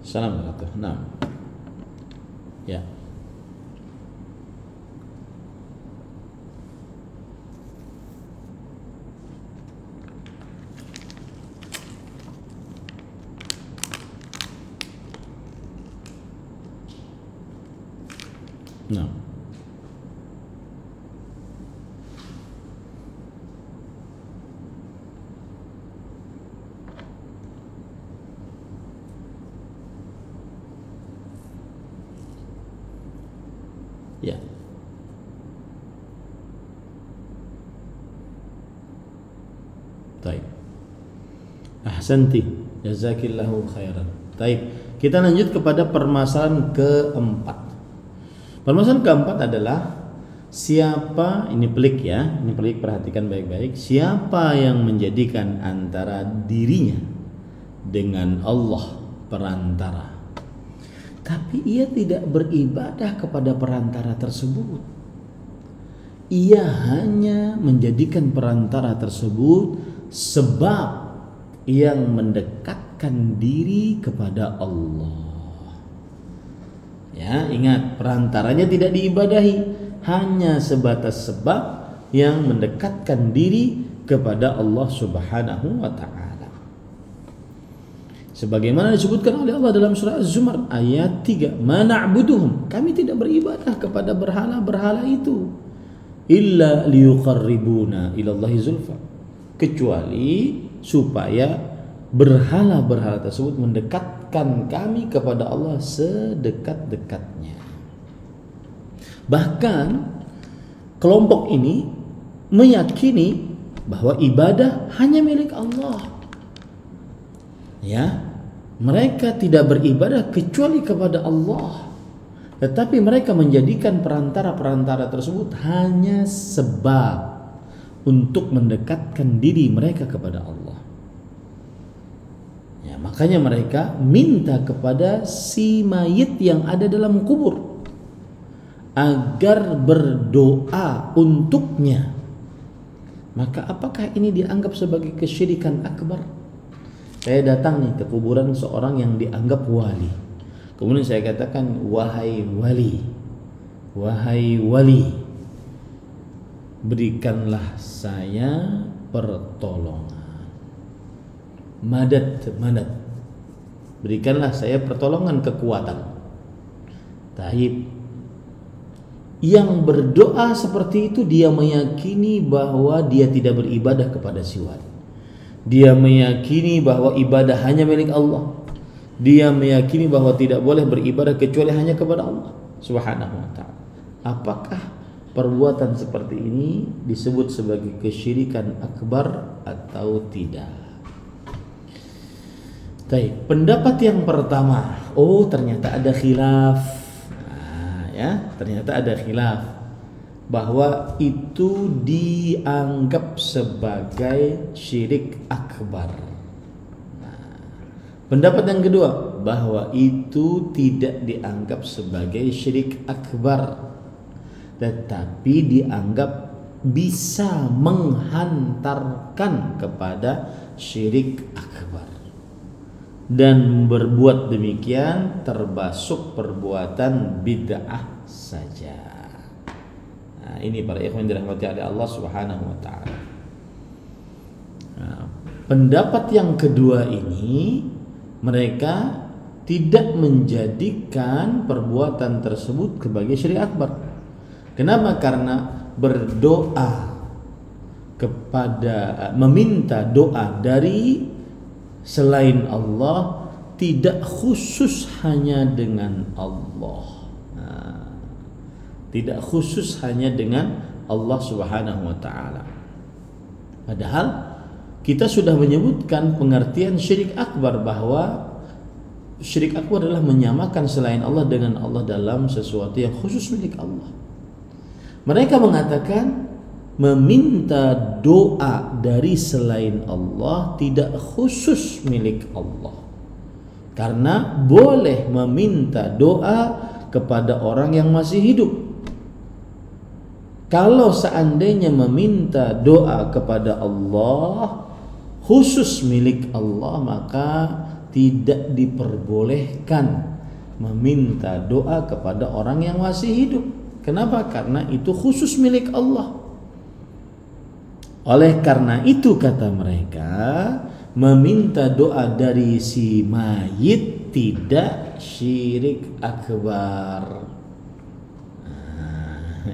Assalamualaikum. Nah, ya. Nah, ya. Baik. Ahsanti, jazakillahu khairan. Baik, kita lanjut kepada permasalahan keempat. Permasalahan keempat adalah siapa, ini pelik ya, ini pelik, perhatikan baik-baik. Siapa yang menjadikan antara dirinya dengan Allah perantara, tapi ia tidak beribadah kepada perantara tersebut. Ia hanya menjadikan perantara tersebut sebab yang mendekatkan diri kepada Allah. Ya, ingat, perantaranya tidak diibadahi, hanya sebatas sebab yang mendekatkan diri kepada Allah Subhanahu wa taala. Sebagaimana disebutkan oleh Allah dalam surah Az-Zumar ayat 3, "Ma na'buduhum," kami tidak beribadah kepada berhala-berhala itu, illa liyuqarribuna ilallahi zulfa, kecuali supaya berhala-berhala tersebut mendekatkan kami kepada Allah sedekat-dekatnya. Bahkan kelompok ini meyakini bahwa ibadah hanya milik Allah. Ya, mereka tidak beribadah kecuali kepada Allah. Tetapi mereka menjadikan perantara-perantara tersebut hanya sebab untuk mendekatkan diri mereka kepada Allah. Ya, makanya mereka minta kepada si mayit yang ada dalam kubur agar berdoa untuknya. Maka apakah ini dianggap sebagai kesyirikan akbar? Saya datang nih ke kuburan seorang yang dianggap wali. Kemudian saya katakan, wahai wali, wahai wali, berikanlah saya pertolongan. Madad, madad. Berikanlah saya pertolongan, kekuatan. Taib. Yang berdoa seperti itu dia meyakini bahwa dia tidak beribadah kepada si wali. Dia meyakini bahwa ibadah hanya milik Allah. Dia meyakini bahwa tidak boleh beribadah kecuali hanya kepada Allah Subhanahu wa taala. Apakah perbuatan seperti ini disebut sebagai kesyirikan akbar atau tidak? Baik, pendapat yang pertama, ternyata ada khilaf. Ya, ternyata ada khilaf bahwa itu dianggap sebagai syirik akbar. Pendapat yang kedua, bahwa itu tidak dianggap sebagai syirik akbar, tetapi dianggap bisa menghantarkan kepada syirik akbar. Dan berbuat demikian termasuk perbuatan bid'ah saja. Nah, ini para ikhwan dirahmati oleh Allah Subhanahu wa taala. Nah, pendapat yang kedua ini, mereka tidak menjadikan perbuatan tersebut sebagai syirik akbar. Kenapa? Karena berdoa kepada, meminta doa dari selain Allah tidak khusus hanya dengan Allah. Tidak khusus hanya dengan Allah Subhanahu wa taala. Padahal kita sudah menyebutkan pengertian syirik akbar, bahwa syirik akbar adalah menyamakan selain Allah dengan Allah dalam sesuatu yang khusus milik Allah. Mereka mengatakan meminta doa dari selain Allah tidak khusus milik Allah, karena boleh meminta doa kepada orang yang masih hidup. Kalau seandainya meminta doa kepada Allah khusus milik Allah, maka tidak diperbolehkan meminta doa kepada orang yang masih hidup. Kenapa? Karena itu khusus milik Allah. Oleh karena itu kata mereka, meminta doa dari si mayit tidak syirik akbar.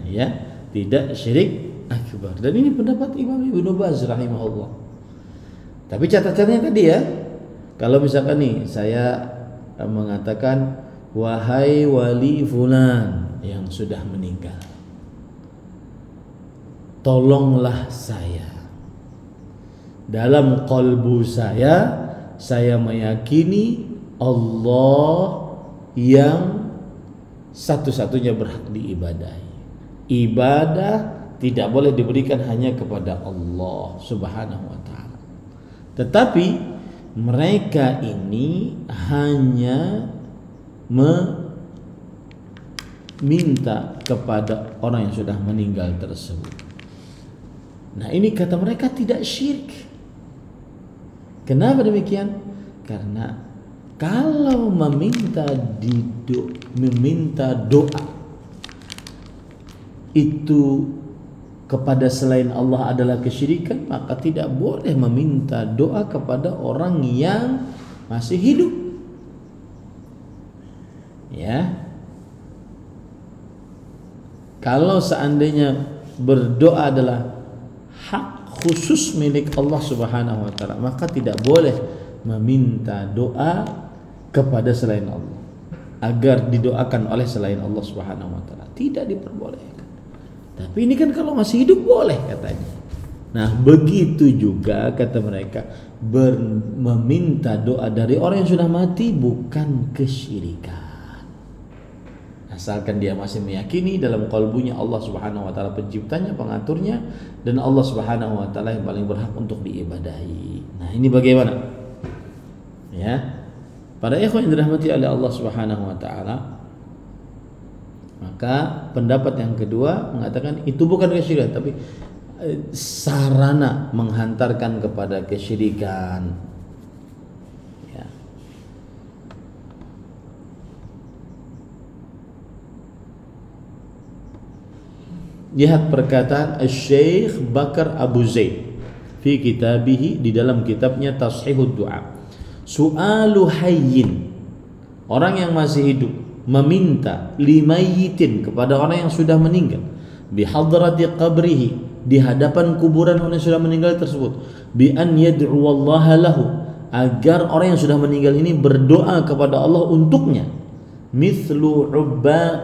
Ya, tidak syirik akbar. Dan ini pendapat Imam Ibnu Baz rahimahullah. Tapi catatannya tadi ya, kalau misalkan nih saya mengatakan wahai wali fulan yang sudah meninggal, tolonglah saya. Dalam kalbu saya meyakini Allah yang satu-satunya berhak diibadahi. Ibadah tidak boleh diberikan hanya kepada Allah Subhanahu wa ta'ala. Tetapi mereka ini hanya meminta kepada orang yang sudah meninggal tersebut. Nah, ini kata mereka tidak syirik. Kenapa demikian? Karena kalau meminta doa itu kepada selain Allah adalah kesyirikan, maka tidak boleh meminta doa kepada orang yang masih hidup. Ya. Kalau seandainya berdoa adalah hak khusus milik Allah Subhanahu wa taala, maka tidak boleh meminta doa kepada selain Allah agar didoakan oleh selain Allah Subhanahu wa taala. Tidak diperbolehkan. Tapi ini kan kalau masih hidup boleh katanya. Nah, begitu juga kata mereka, meminta doa dari orang yang sudah mati bukan kesyirikan. Asalkan dia masih meyakini dalam kalbunya Allah Subhanahu wa taala penciptanya, pengaturnya, dan Allah Subhanahu wa taala yang paling berhak untuk diibadahi. Nah, ini bagaimana? Ya. Para ikhwan yang dirahmati oleh Allah Subhanahu wa taala, maka pendapat yang kedua mengatakan itu bukan kesyirikan, tapi sarana menghantarkan kepada kesyirikan. Ya. Lihat perkataan Syekh Bakar Abu Zaid fi kitabihi, di dalam kitabnya Tashihud Du'a. Su'alu hayyin, orang yang masih hidup meminta limayyitin, kepada orang yang sudah meninggal, bihadrati qabrihi, di hadapan kuburan orang yang sudah meninggal tersebut, bi an yad'u wallaha lahu, agar orang yang sudah meninggal ini berdoa kepada Allah untuknya, mithlu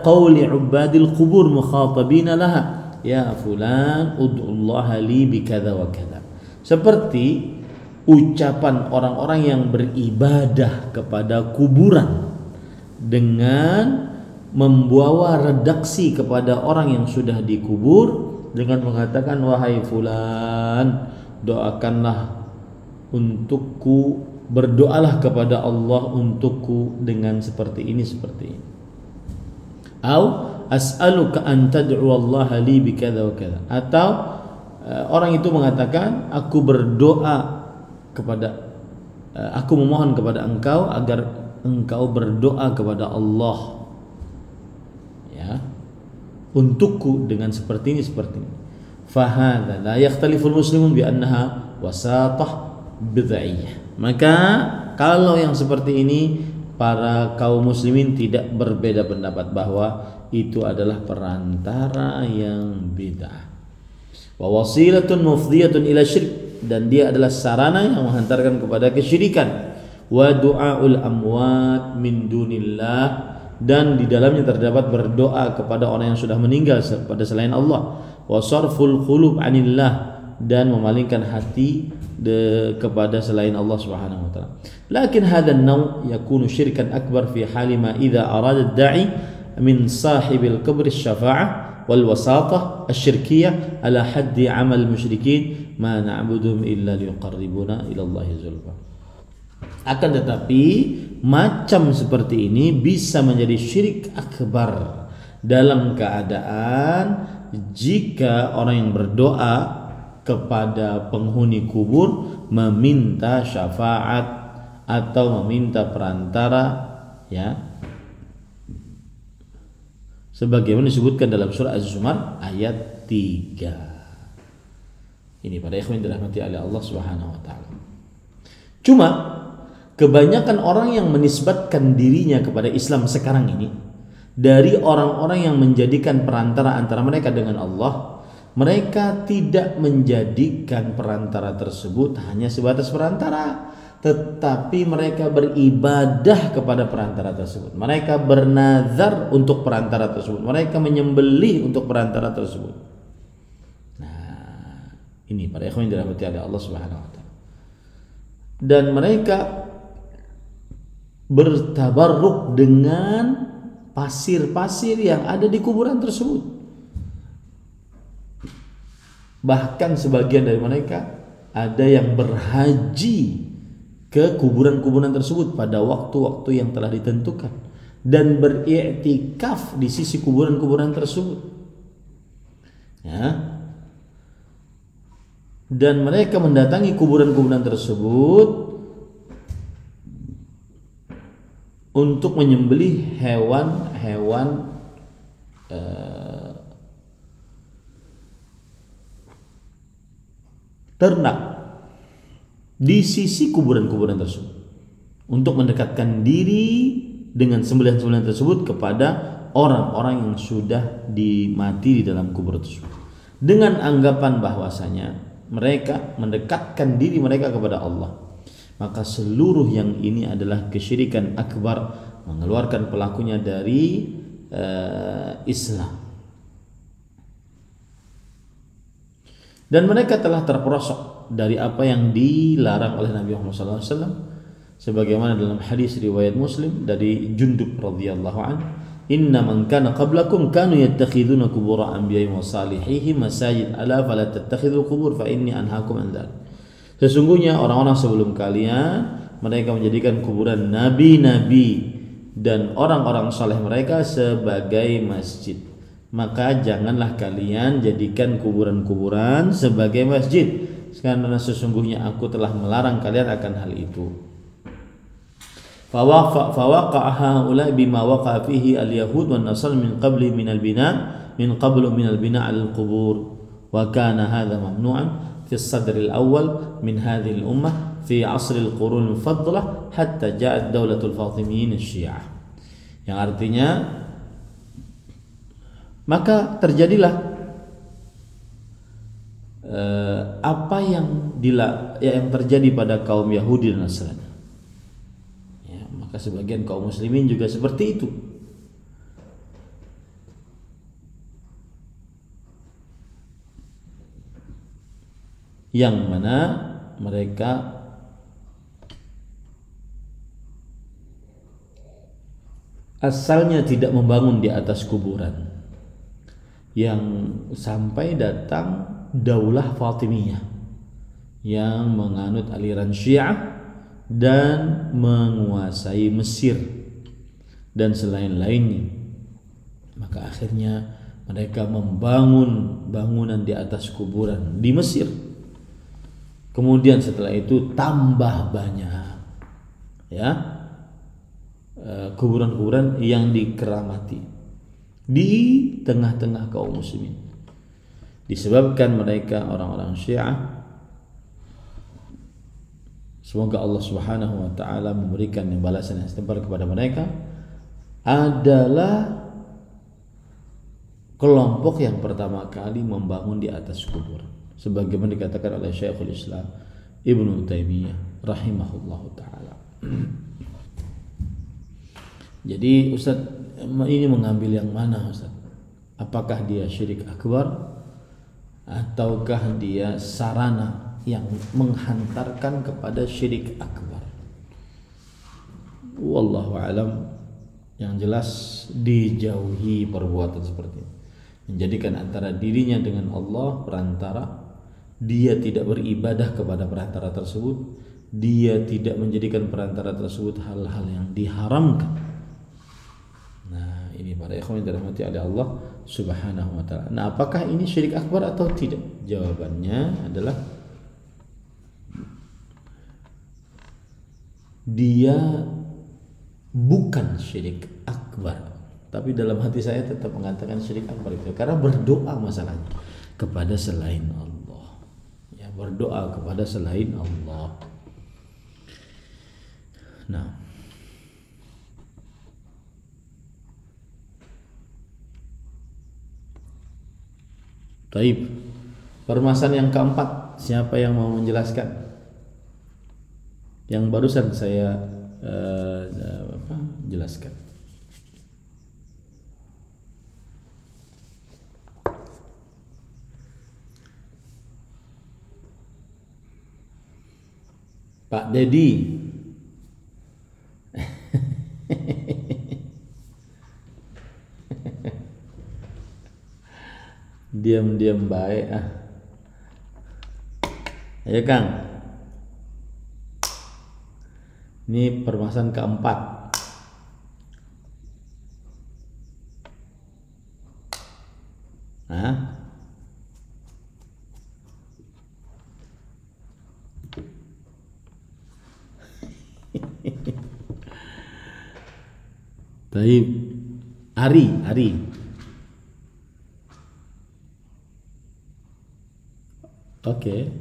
qawli ubadil qubur mukhatabina laha, ya fulan ud'ullaha li bikadza wa kadza, seperti ucapan orang-orang yang beribadah kepada kuburan dengan membawa redaksi kepada orang yang sudah dikubur dengan mengatakan, wahai fulan, doakanlah untukku, berdoalah kepada Allah untukku dengan seperti ini, seperti ini. Au as'aluka an tad'u Allah li bikadza wa kadza, atau orang itu mengatakan, aku berdoa kepada aku memohon kepada engkau agar engkau berdoa kepada Allah, ya, untukku dengan seperti ini, seperti ini. Fahadha la yakhtaliful muslimun bi annaha wasatah bid'iyah. Maka kalau yang seperti ini, para kaum muslimin tidak berbeda pendapat bahwa itu adalah perantara yang bid'ah. Wa wasilatun mufdiyatun ila syirk, dan dia adalah sarana yang menghantarkan kepada kesyirikan. Wa du'aul amwat min dunillah, dan di dalamnya terdapat berdoa kepada orang yang sudah meninggal pada selain Allah. Wa sarful qulub anillah, dan memalingkan hati kepada selain Allah Subhanahu wa taala. Lakin hadha an-naw' yakunu syirkan akbar fi hali ma idza arada ad-da'i min sahibil qabr asy-syafa'ah wal wasatah asyirkiyah ala haddi amal musyrikin ma na'buduhum illa liqarribuna ila Allah zulfa. Akan tetapi macam seperti ini bisa menjadi syirik akbar dalam keadaan jika orang yang berdoa kepada penghuni kubur meminta syafaat atau meminta perantara, ya, sebagaimana disebutkan dalam surah Az-Zumar ayat 3. Ini para ikhwan dirahmati oleh Allah Subhanahu wa taala. Cuma kebanyakan orang yang menisbatkan dirinya kepada Islam sekarang ini dari orang-orang yang menjadikan perantara antara mereka dengan Allah, mereka tidak menjadikan perantara tersebut hanya sebatas perantara, tetapi mereka beribadah kepada perantara tersebut. Mereka bernazar untuk perantara tersebut. Mereka menyembelih untuk perantara tersebut. Nah, ini para ikhwan yang dirahmati oleh Allah Subhanahu wa taala. Dan mereka bertabarruk dengan pasir-pasir yang ada di kuburan tersebut. Bahkan sebagian dari mereka ada yang berhaji ke kuburan-kuburan tersebut pada waktu-waktu yang telah ditentukan dan beriktikaf di sisi kuburan-kuburan tersebut, ya. Dan mereka mendatangi kuburan-kuburan tersebut untuk menyembelih hewan-hewan ternak di sisi kuburan-kuburan tersebut untuk mendekatkan diri dengan sembelihan-sembelihan tersebut kepada orang-orang yang sudah dimati di dalam kubur tersebut, dengan anggapan bahwasanya mereka mendekatkan diri mereka kepada Allah. Maka seluruh yang ini adalah kesyirikan akbar, mengeluarkan pelakunya dari Islam. Dan mereka telah terperosok dari apa yang dilarang oleh Nabi Muhammad SAW, sebagaimana dalam hadis riwayat Muslim dari Jundub radhiyallahu an, inna man kana qablakum kanu yattakhiduna qubur anbiya'ihim wa salihihim masajid ala fala tattakhidul qubur fa inni anhaakum an dzalik. Sesungguhnya orang-orang sebelum kalian mereka menjadikan kuburan nabi-nabi dan orang-orang saleh mereka sebagai masjid. Maka janganlah kalian jadikan kuburan-kuburan sebagai masjid, karena sesungguhnya aku telah melarang kalian akan hal itu. Fawaqa'a haula bima waqa'a fihi al-yahud wan nasara min qablu min al-bina' al-qubur wa kana hadha mamnu'an في الصدر الأول من هذه الأمة في عصر القرون المفضلة حتى جاءت دولة الفاطميين الشيعة. Yang artinya maka terjadilah apa yang terjadi pada kaum Yahudi dan Nasrani. Ya, maka sebagian kaum muslimin juga seperti itu. Yang mana mereka asalnya tidak membangun di atas kuburan, yang sampai datang Daulah Fatimiyah yang menganut aliran Syiah dan menguasai Mesir dan selain-lainnya. Maka akhirnya mereka membangun bangunan di atas kuburan di Mesir. Kemudian setelah itu tambah banyak, ya, kuburan-kuburan yang dikeramati di tengah-tengah kaum muslimin, disebabkan mereka orang-orang Syiah. Semoga Allah Subhanahu wa taala memberikan balasan yang setimpal kepada mereka, adalah kelompok yang pertama kali membangun di atas kuburan, sebagaimana dikatakan oleh Syekhul Islam Ibnu Taimiyah rahimahullahu taala. Jadi Ustaz, ini mengambil yang mana Ustaz? Apakah dia syirik akbar ataukah dia sarana yang menghantarkan kepada syirik akbar? Wallahu alam. Yang jelas dijauhi perbuatan seperti ini. menjadikan antara dirinya dengan Allah perantara, dia tidak beribadah kepada perantara tersebut, dia tidak menjadikan perantara tersebut hal-hal yang diharamkan. Nah, ini para ikhwan yang dirahmati oleh Allah Subhanahu wa taala. Nah, apakah ini syirik akbar atau tidak? Jawabannya adalah dia bukan syirik akbar. Tapi dalam hati saya tetap mengatakan syirik akbar itu karena berdoa masalahnya kepada selain Allah. Ya, berdoa kepada selain Allah. Nah, taib. Permasalahan yang keempat, siapa yang mau menjelaskan? Yang barusan saya jelaskan. Pak Dedi. Diam-diam baik ah. Ayo Kang. Ini permasalahan keempat. Hah? Taib. Ari. Oke.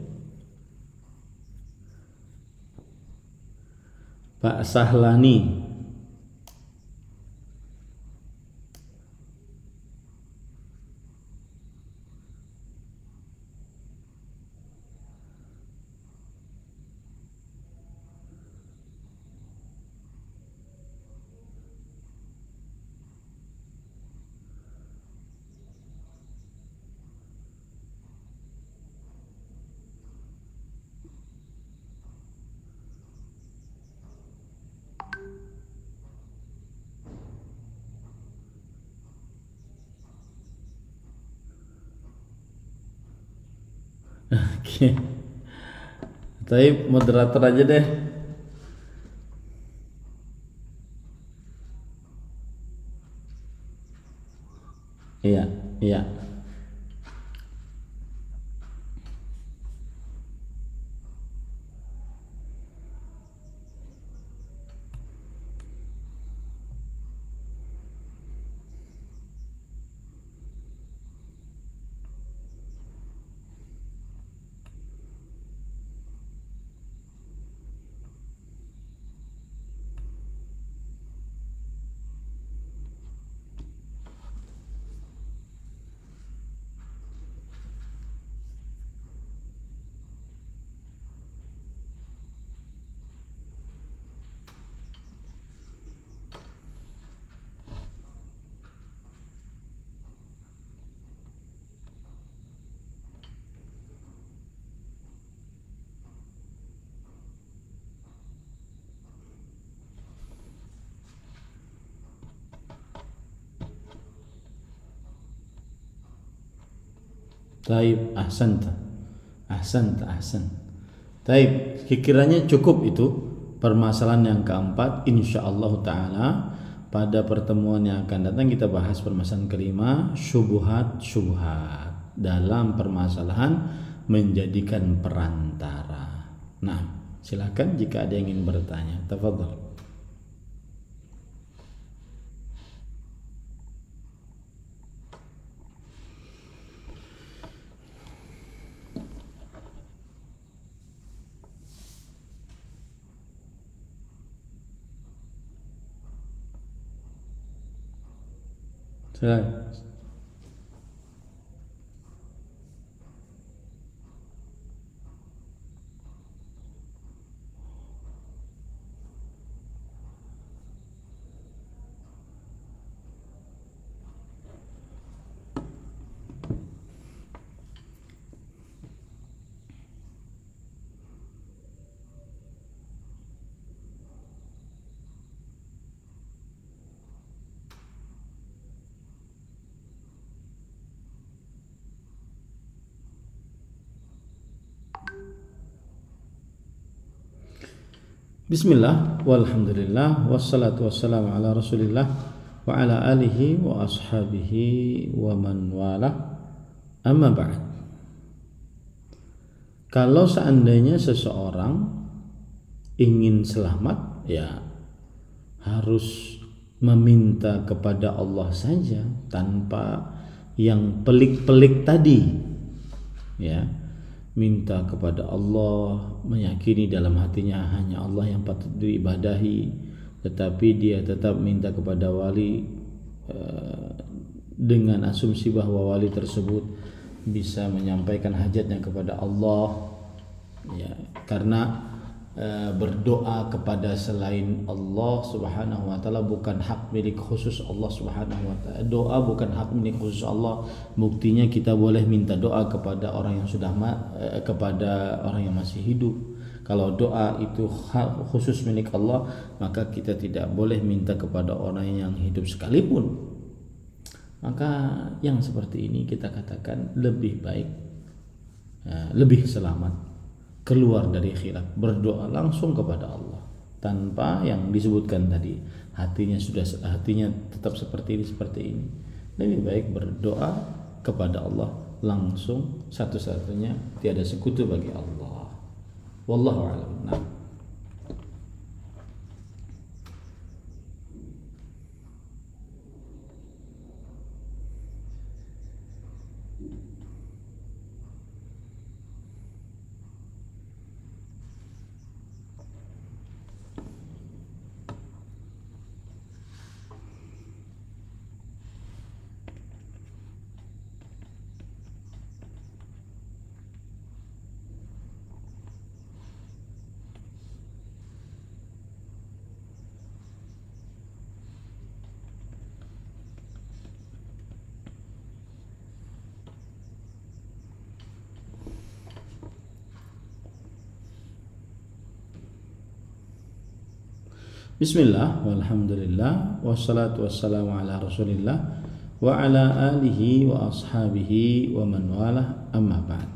Pak Sahlani. Oke. Tapi moderator aja deh. Iya. Taib, ahsan. Taib, kiranya cukup itu permasalahan yang keempat. Insyaallah taala pada pertemuan yang akan datang kita bahas permasalahan kelima, syubhat dalam permasalahan menjadikan perantara. Nah, silakan jika ada yang ingin bertanya. Tafadhol. Silakan. Bismillah, walhamdulillah, wassalatu wassalamu ala rasulillah wa ala alihi wa ashabihi wa man wala, amma ba'd. Kalau seandainya seseorang ingin selamat, ya harus meminta kepada Allah saja tanpa yang pelik-pelik tadi, ya. Minta kepada Allah, meyakini dalam hatinya hanya Allah yang patut diibadahi, tetapi dia tetap minta kepada wali dengan asumsi bahwa wali tersebut bisa menyampaikan hajatnya kepada Allah, ya, karena berdoa kepada selain Allah Subhanahu wa taala bukan hak milik khusus Allah Subhanahu wa taala. Doa bukan hak milik khusus Allah. Buktinya kita boleh minta doa kepada orang yang sudah kepada orang yang masih hidup. Kalau doa itu hak khusus milik Allah, maka kita tidak boleh minta kepada orang yang hidup sekalipun. Maka yang seperti ini kita katakan lebih baik, lebih selamat, keluar dari khilaf, berdoa langsung kepada Allah tanpa yang disebutkan tadi, hatinya tetap seperti ini. Lebih baik berdoa kepada Allah langsung, satu-satunya tiada sekutu bagi Allah. Wallahu a'lam. Nah. Bismillah, walhamdulillah, wassalatu wassalamu ala rasulillah wa ala alihi wa ashabihi wa man walah, amma ba'd.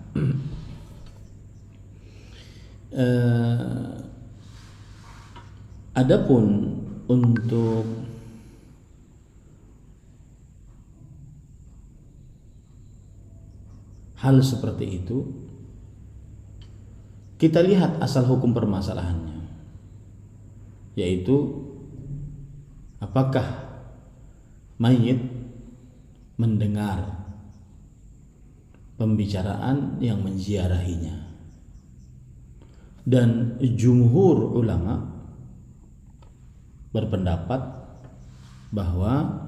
Adapun untuk hal seperti itu, kita lihat asal hukum permasalahannya, yaitu apakah mayit mendengar pembicaraan yang menziarahinya. Dan jumhur ulama berpendapat bahwa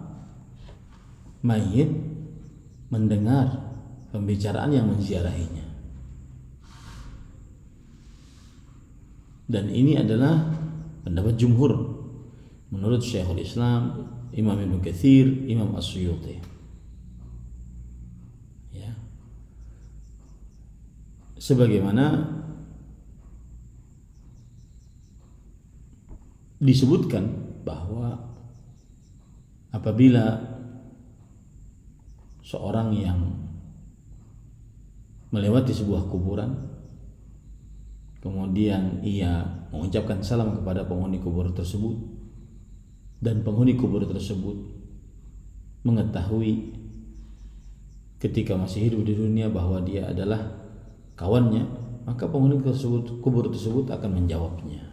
mayit mendengar pembicaraan yang menziarahinya. Dan ini adalah pendapat jumhur menurut Syekhul Islam, Imam Ibnu Katsir, Imam As-Suyuti. Ya. Sebagaimana disebutkan bahwa apabila seorang yang melewati sebuah kuburan, kemudian ia mengucapkan salam kepada penghuni kubur tersebut, dan penghuni kubur tersebut mengetahui ketika masih hidup di dunia bahwa dia adalah kawannya, maka penghuni kubur tersebut akan menjawabnya.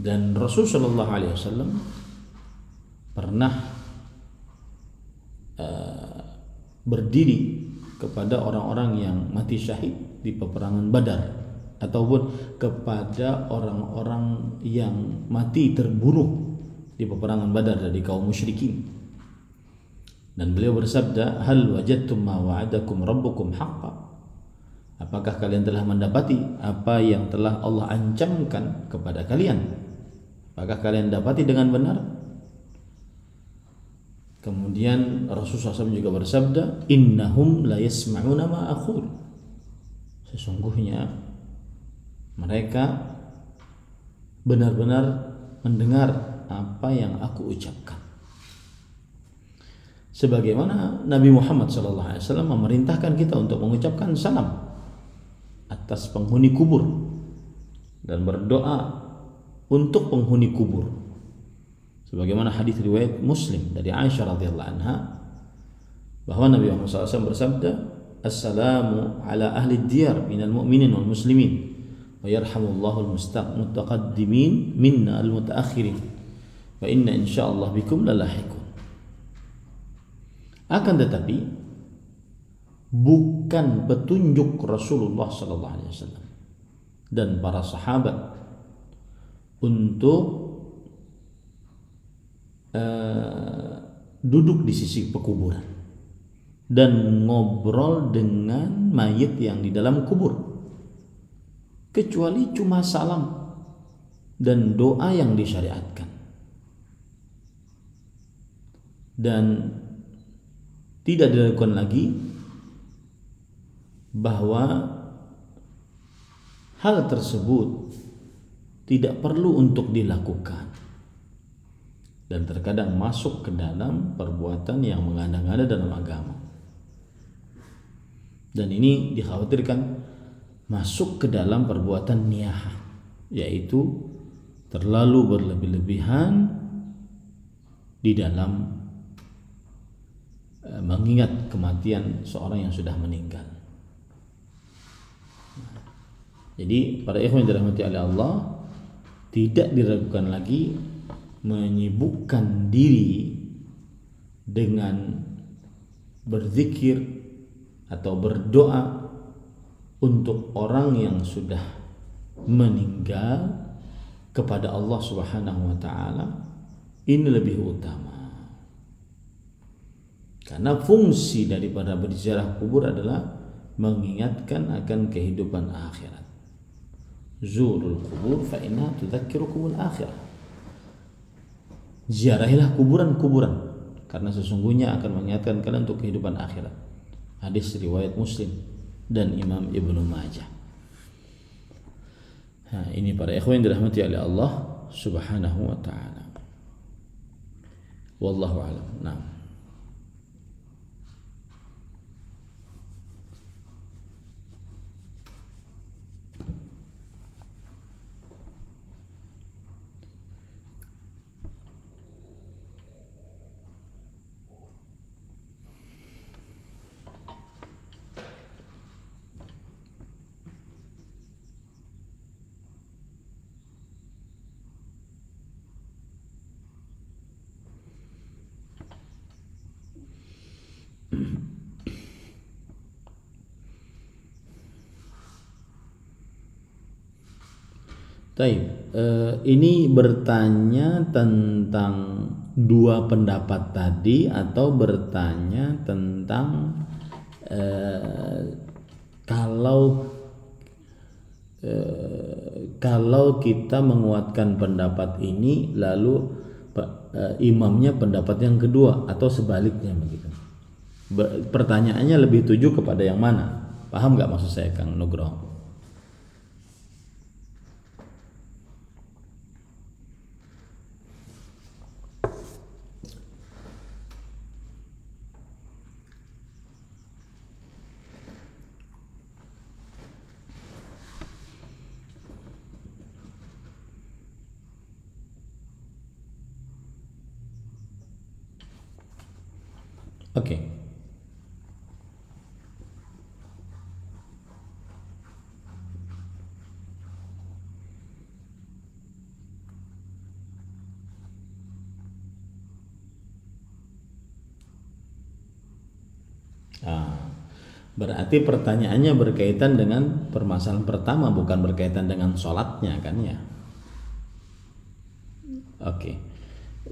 Dan Rasulullah SAW pernah berdiri kepada orang-orang yang mati syahid di peperangan Badar, ataupun kepada orang-orang yang mati terbunuh di peperangan Badar dari kaum musyrikin. Dan beliau bersabda, hal wajadtum ma wa'adakum rabbukum haqqan, apakah kalian telah mendapati apa yang telah Allah ancamkan kepada kalian? Apakah kalian dapati dengan benar? Kemudian Rasulullah SAW juga bersabda, innahum la yasma'una ma aqul, sesungguhnya mereka benar-benar mendengar apa yang aku ucapkan. Sebagaimana Nabi Muhammad SAW memerintahkan kita untuk mengucapkan salam atas penghuni kubur, dan berdoa untuk penghuni kubur. Sebagaimana hadis riwayat Muslim dari Aisyah radhiyallahu anha bahwa Nabi Muhammad SAW bersabda, "Assalamu ala ahli diyar minal mu'minin wal muslimin wa yarhamullahu al-mutaqaddimin minna al-mutaakhirin wa inna insyaallah bikum lalahiqun." Akan tetapi bukan petunjuk Rasulullah sallallahu alaihi wasallam dan para sahabat untuk duduk di sisi pekuburan dan ngobrol dengan mayit yang di dalam kubur, kecuali cuma salam dan doa yang disyariatkan. Dan tidak dilakukan lagi bahwa hal tersebut tidak perlu untuk dilakukan dan terkadang masuk ke dalam perbuatan yang mengada-ngada dalam agama. Dan ini dikhawatirkan masuk ke dalam perbuatan niyahah, yaitu terlalu berlebih-lebihan di dalam mengingat kematian seorang yang sudah meninggal. Jadi para ikhwan yang dirahmati oleh Allah, tidak diragukan lagi menyibukkan diri dengan berzikir atau berdoa untuk orang yang sudah meninggal kepada Allah Subhanahu wa taala. Ini lebih utama. Karena fungsi daripada berziarah kubur adalah mengingatkan akan kehidupan akhirat. Zurul kubur fa inna tudzakirukumul akhirah. Ziarahilah kuburan-kuburan karena sesungguhnya akan mengingatkan kalian untuk kehidupan akhirat. Hadis riwayat Muslim dan Imam Ibnu Majah. Ini para ikhwan yang dirahmati oleh Allah Subhanahu wa taala. Wallahu a'lam. Nah. Taib, ini bertanya tentang dua pendapat tadi atau bertanya tentang kalau kita menguatkan pendapat ini lalu imamnya pendapat yang kedua atau sebaliknya begitu. Pertanyaannya lebih tuju kepada yang mana? Paham nggak maksud saya, Kang Nugroho? Oke. Berarti pertanyaannya berkaitan dengan permasalahan pertama, bukan berkaitan dengan sholatnya kan ya? Oke.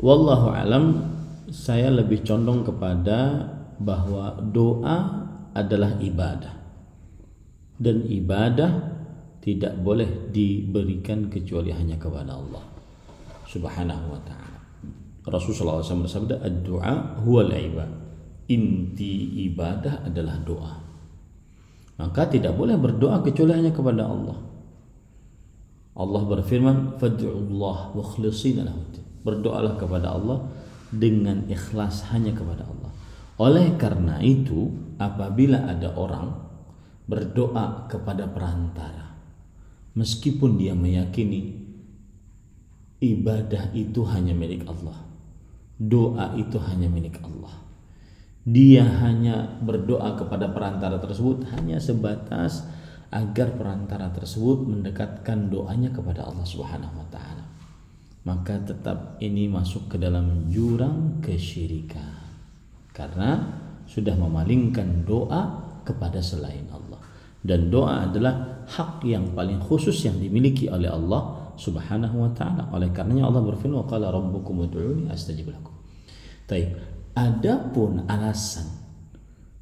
Wallahu alam, saya lebih condong kepada bahwa doa adalah ibadah dan ibadah tidak boleh diberikan kecuali hanya kepada Allah Subhanahu wa ta'ala. Rasulullah SAW bersabda, ad-du'a huwal ibad. Inti ibadah adalah doa. Maka tidak boleh berdoa kecuali hanya kepada Allah. Allah berfirman, fad'ullah wakhlishina lahu. Berdoalah kepada Allah dengan ikhlas hanya kepada Allah. Oleh karena itu, apabila ada orang berdoa kepada perantara, meskipun dia meyakini ibadah itu hanya milik Allah, doa itu hanya milik Allah. Dia hanya berdoa kepada perantara tersebut hanya sebatas agar perantara tersebut mendekatkan doanya kepada Allah Subhanahu wa taala. Maka tetap ini masuk ke dalam jurang kesyirikan, karena sudah memalingkan doa kepada selain Allah. Dan doa adalah hak yang paling khusus yang dimiliki oleh Allah Subhanahu wa taala. Oleh karenanya Allah berfirman, qala rabbukum ud'uni astajib lakum. Baik. Adapun alasan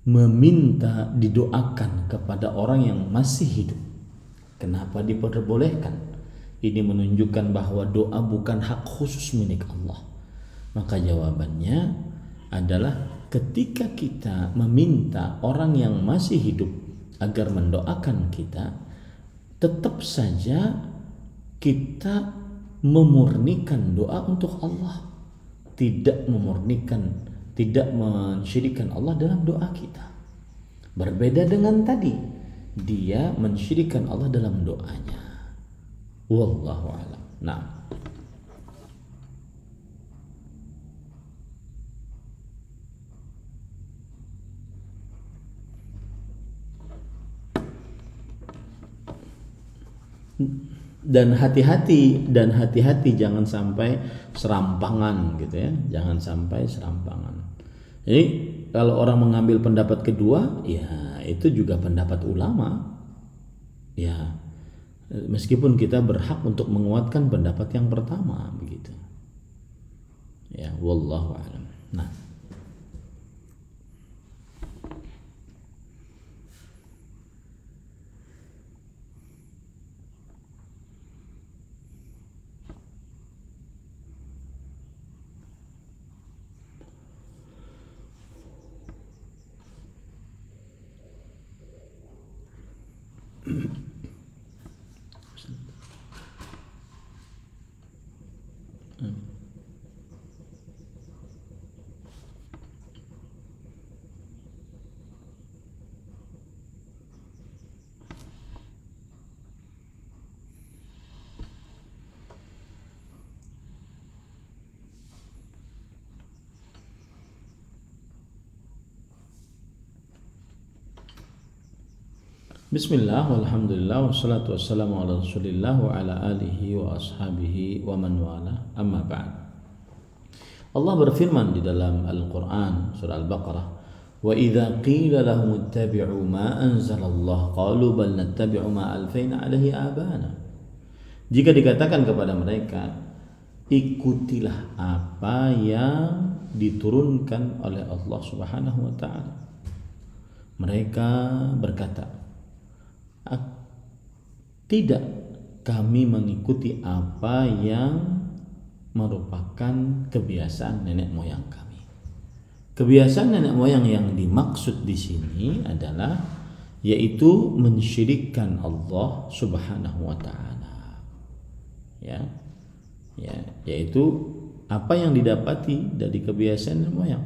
meminta didoakan kepada orang yang masih hidup, kenapa diperbolehkan? Ini menunjukkan bahwa doa bukan hak khusus milik Allah. Maka jawabannya adalah ketika kita meminta orang yang masih hidup agar mendoakan kita, tetap saja kita memurnikan doa untuk Allah, tidak mensyirikkan Allah dalam doa kita. Berbeda dengan tadi, dia mensyirikkan Allah dalam doanya. Wallahu a'lam. Nah, dan hati-hati jangan sampai serampangan gitu ya, jangan sampai serampangan. Jadi kalau orang mengambil pendapat kedua, ya itu juga pendapat ulama, ya meskipun kita berhak untuk menguatkan pendapat yang pertama begitu ya. Wallahu a'lam. Nah, bismillah, walhamdulillah, wassalatu wassalamu ala rasulillah wa ala alihi wa ashabihi wa man wala, amma ba'd. Allah berfirman di dalam Al-Quran surah Al-Baqarah, wa idza qila lahum ittabi'u ma anzalallah qalu bal nattabi'u ma alfayna alaihi abana. Jika dikatakan kepada mereka, ikutilah apa yang diturunkan oleh Allah Subhanahu wa taala, mereka berkata, tidak, kami mengikuti apa yang merupakan kebiasaan nenek moyang kami. Kebiasaan nenek moyang yang dimaksud di sini adalah yaitu mensyirikkan Allah Subhanahu wa taala. Ya. Yaitu apa yang didapati dari kebiasaan nenek moyang.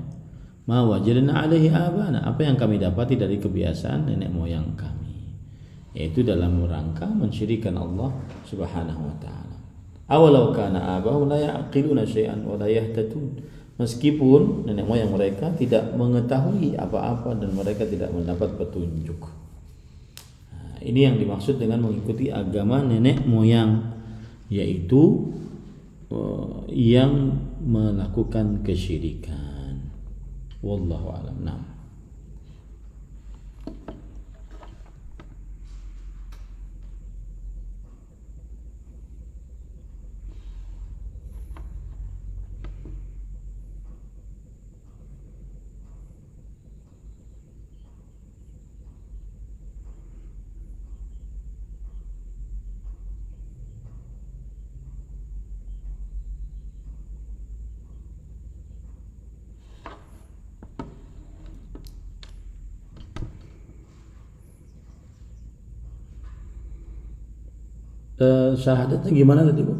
Ma wajadna alaihi abana, apa yang kami dapati dari kebiasaan nenek moyang kami, yaitu dalam rangka mensyirikkan Allah Subhanahu wa taala. Awalau kana abahum la ya'qiluna syai'an wa la yahtadun. Meskipun nenek moyang mereka tidak mengetahui apa-apa dan mereka tidak mendapat petunjuk. Nah, ini yang dimaksud dengan mengikuti agama nenek moyang, yaitu yang melakukan kesyirikan. Wallahu a'lam. Nah, syahadatnya gimana tadi, Bu?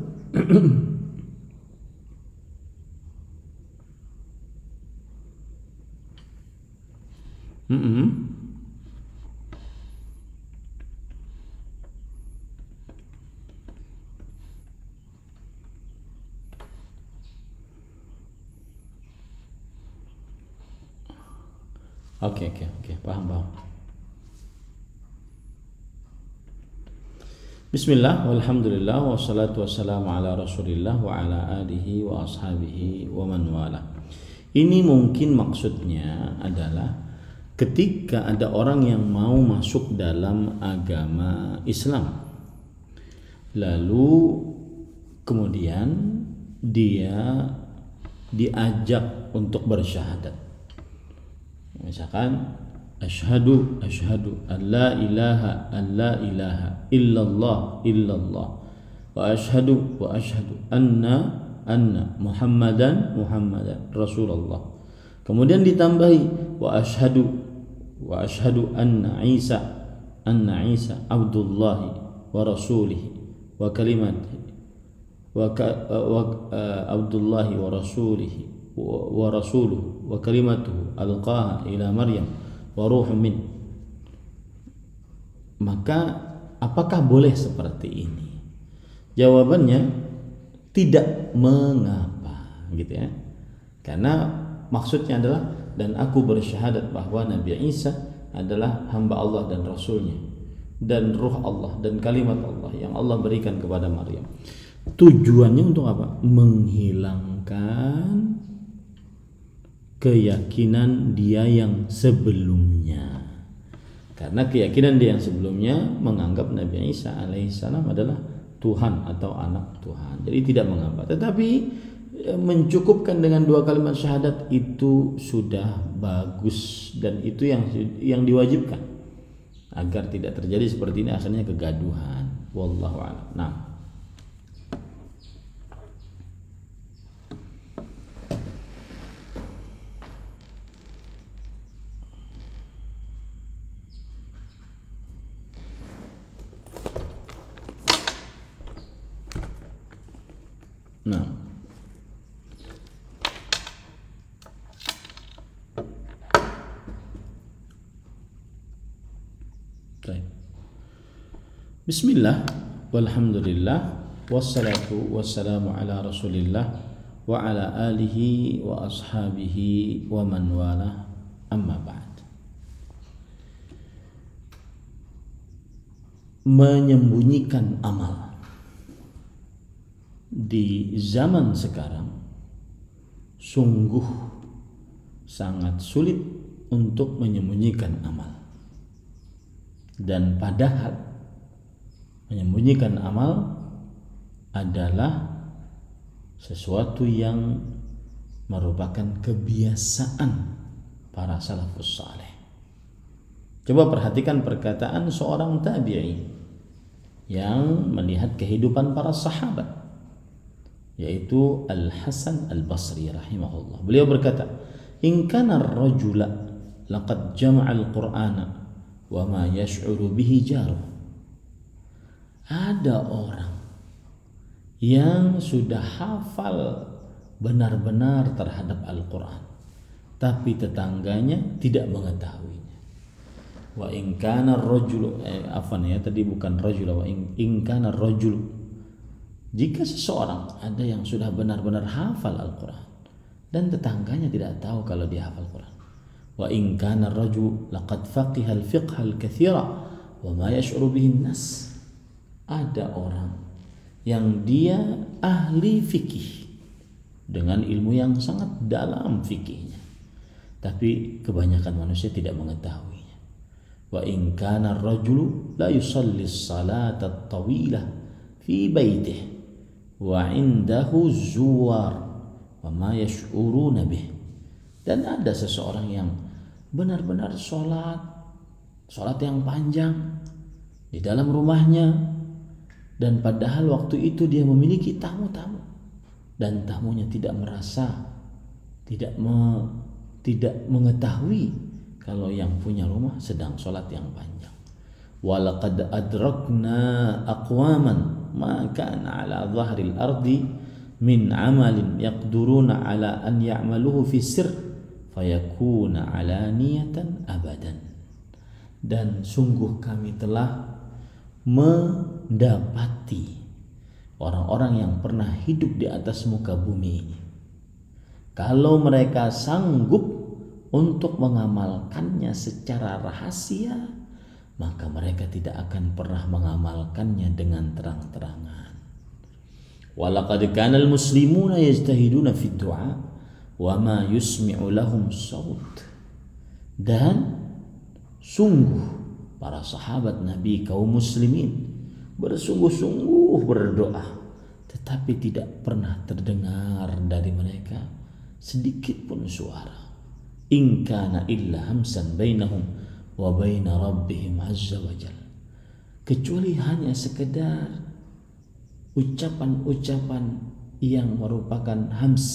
Oke, paham. Bismillah, walhamdulillah, wassalatu wassalamu ala rasulillah wa ala alihi wa ashabihi wa man wala. Ini mungkin maksudnya adalah ketika ada orang yang mau masuk dalam agama Islam, lalu kemudian dia diajak untuk bersyahadat. Misalkan asyhadu an la ilaha illallah wa asyhadu anna muhammadan rasulullah. Kemudian ditambahi wa asyhadu anna Isa abdullahi wa rasulihi wa kalimatihi abdullahi wa rasulihi wa rasuluhu wa kalimatuhu alqaha ila Maryam wa ruhum min. Maka apakah boleh seperti ini? Jawabannya tidak mengapa, gitu ya. Karena maksudnya adalah dan aku bersyahadat bahwa Nabi Isa adalah hamba Allah dan Rasulnya dan ruh Allah dan kalimat Allah yang Allah berikan kepada Maryam. Tujuannya untuk apa? Menghilangkan keyakinan dia yang sebelumnya. Karena keyakinan dia yang sebelumnya menganggap Nabi Isa alaihissalam adalah Tuhan atau anak Tuhan. Jadi tidak mengapa. Tetapi mencukupkan dengan 2 kalimat syahadat itu sudah bagus dan itu yang diwajibkan agar tidak terjadi seperti ini akhirnya kegaduhan. Wallahu a'lam. Nah, Bismillah, walhamdulillah, wassalatu wassalamu ala rasulillah wa ala alihi wa ashabihi wa man wala, amma ba'd. Menyembunyikan amal di zaman sekarang sungguh sangat sulit untuk menyembunyikan amal. Dan padahal menyembunyikan amal adalah sesuatu yang merupakan kebiasaan para salafus saleh. Coba perhatikan perkataan seorang tabi'i yang melihat kehidupan para sahabat, yaitu Al-Hasan Al-Basri rahimahullah. Beliau berkata, "In kana ar-rajula laqad jama'a al-Qur'ana wa ma yash'uru bihi jaruh." Ada orang yang sudah hafal benar-benar terhadap Al-Quran, tapi tetangganya tidak mengetahuinya. Wa in kana ar-rajulu tadi bukan rajul, wa in kana ar-rajulu, jika seseorang ada yang sudah benar-benar hafal Al-Quran dan tetangganya tidak tahu kalau dia hafal Quran. Wa in kana ar-rajulu laqad faqiha al-fiqha al-katsira wa ma yash'uru bihi an-nas. Ada orang yang dia ahli fikih dengan ilmu yang sangat dalam fikihnya, tapi kebanyakan manusia tidak mengetahuinya. Wa in kana ar-rajulu la yusalli as-salata at-tawilah fi baitihi wa 'indahu zuwar wa ma yash'uruna bih. Dan ada seseorang yang benar-benar salat yang panjang di dalam rumahnya, dan padahal waktu itu dia memiliki tamu-tamu dan tamunya tidak mengetahui kalau yang punya rumah sedang sholat yang panjang. Walaqad adrakna aqwaman ma kana ala dhahril ardi min amalin yaqduruna ala an ya'maluhu fi sirr fayakuna alaniyatan abadan. Dan sungguh kami telah mendapati orang-orang yang pernah hidup di atas muka bumi ini, kalau mereka sanggup untuk mengamalkannya secara rahasia, maka mereka tidak akan pernah mengamalkannya dengan terang-terangan. Walaqad kana al-muslimuna yajtahiduna fi du'a wa ma yusmi'u lahum saut. Dan sungguh para sahabat Nabi kaum muslimin bersungguh-sungguh berdoa, tetapi tidak pernah terdengar dari mereka sedikit pun suara. In kana illa hamsan bainahum wa baina rabbihim azza wa jalla, kecuali hanya sekedar ucapan-ucapan yang merupakan hams,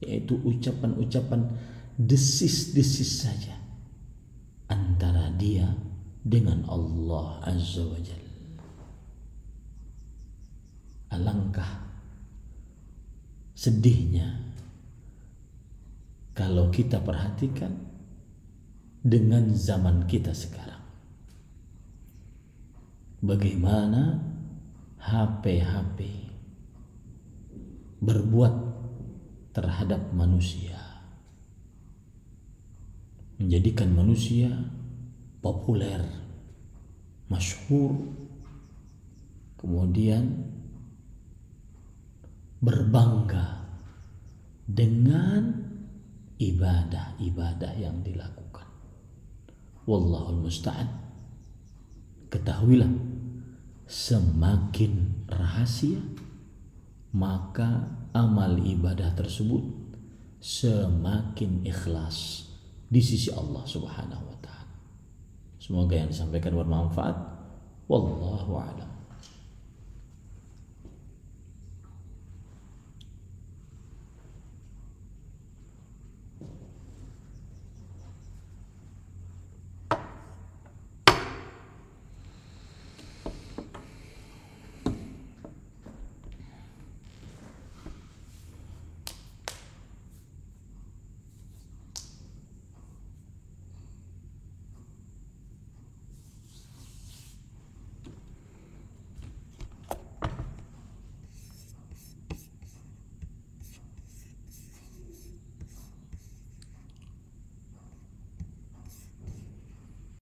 yaitu ucapan-ucapan desis-desis saja antara dia dengan Allah azza wa jalla. Alangkah sedihnya kalau kita perhatikan dengan zaman kita sekarang, bagaimana HP berbuat terhadap manusia, menjadikan manusia populer, masyhur, kemudian berbangga dengan ibadah-ibadah yang dilakukan. Wallahul musta'an. Ketahuilah, semakin rahasia, maka amal ibadah tersebut semakin ikhlas di sisi Allah Subhanahu wa taala. Semoga yang disampaikan bermanfaat. Wallahu a'lam.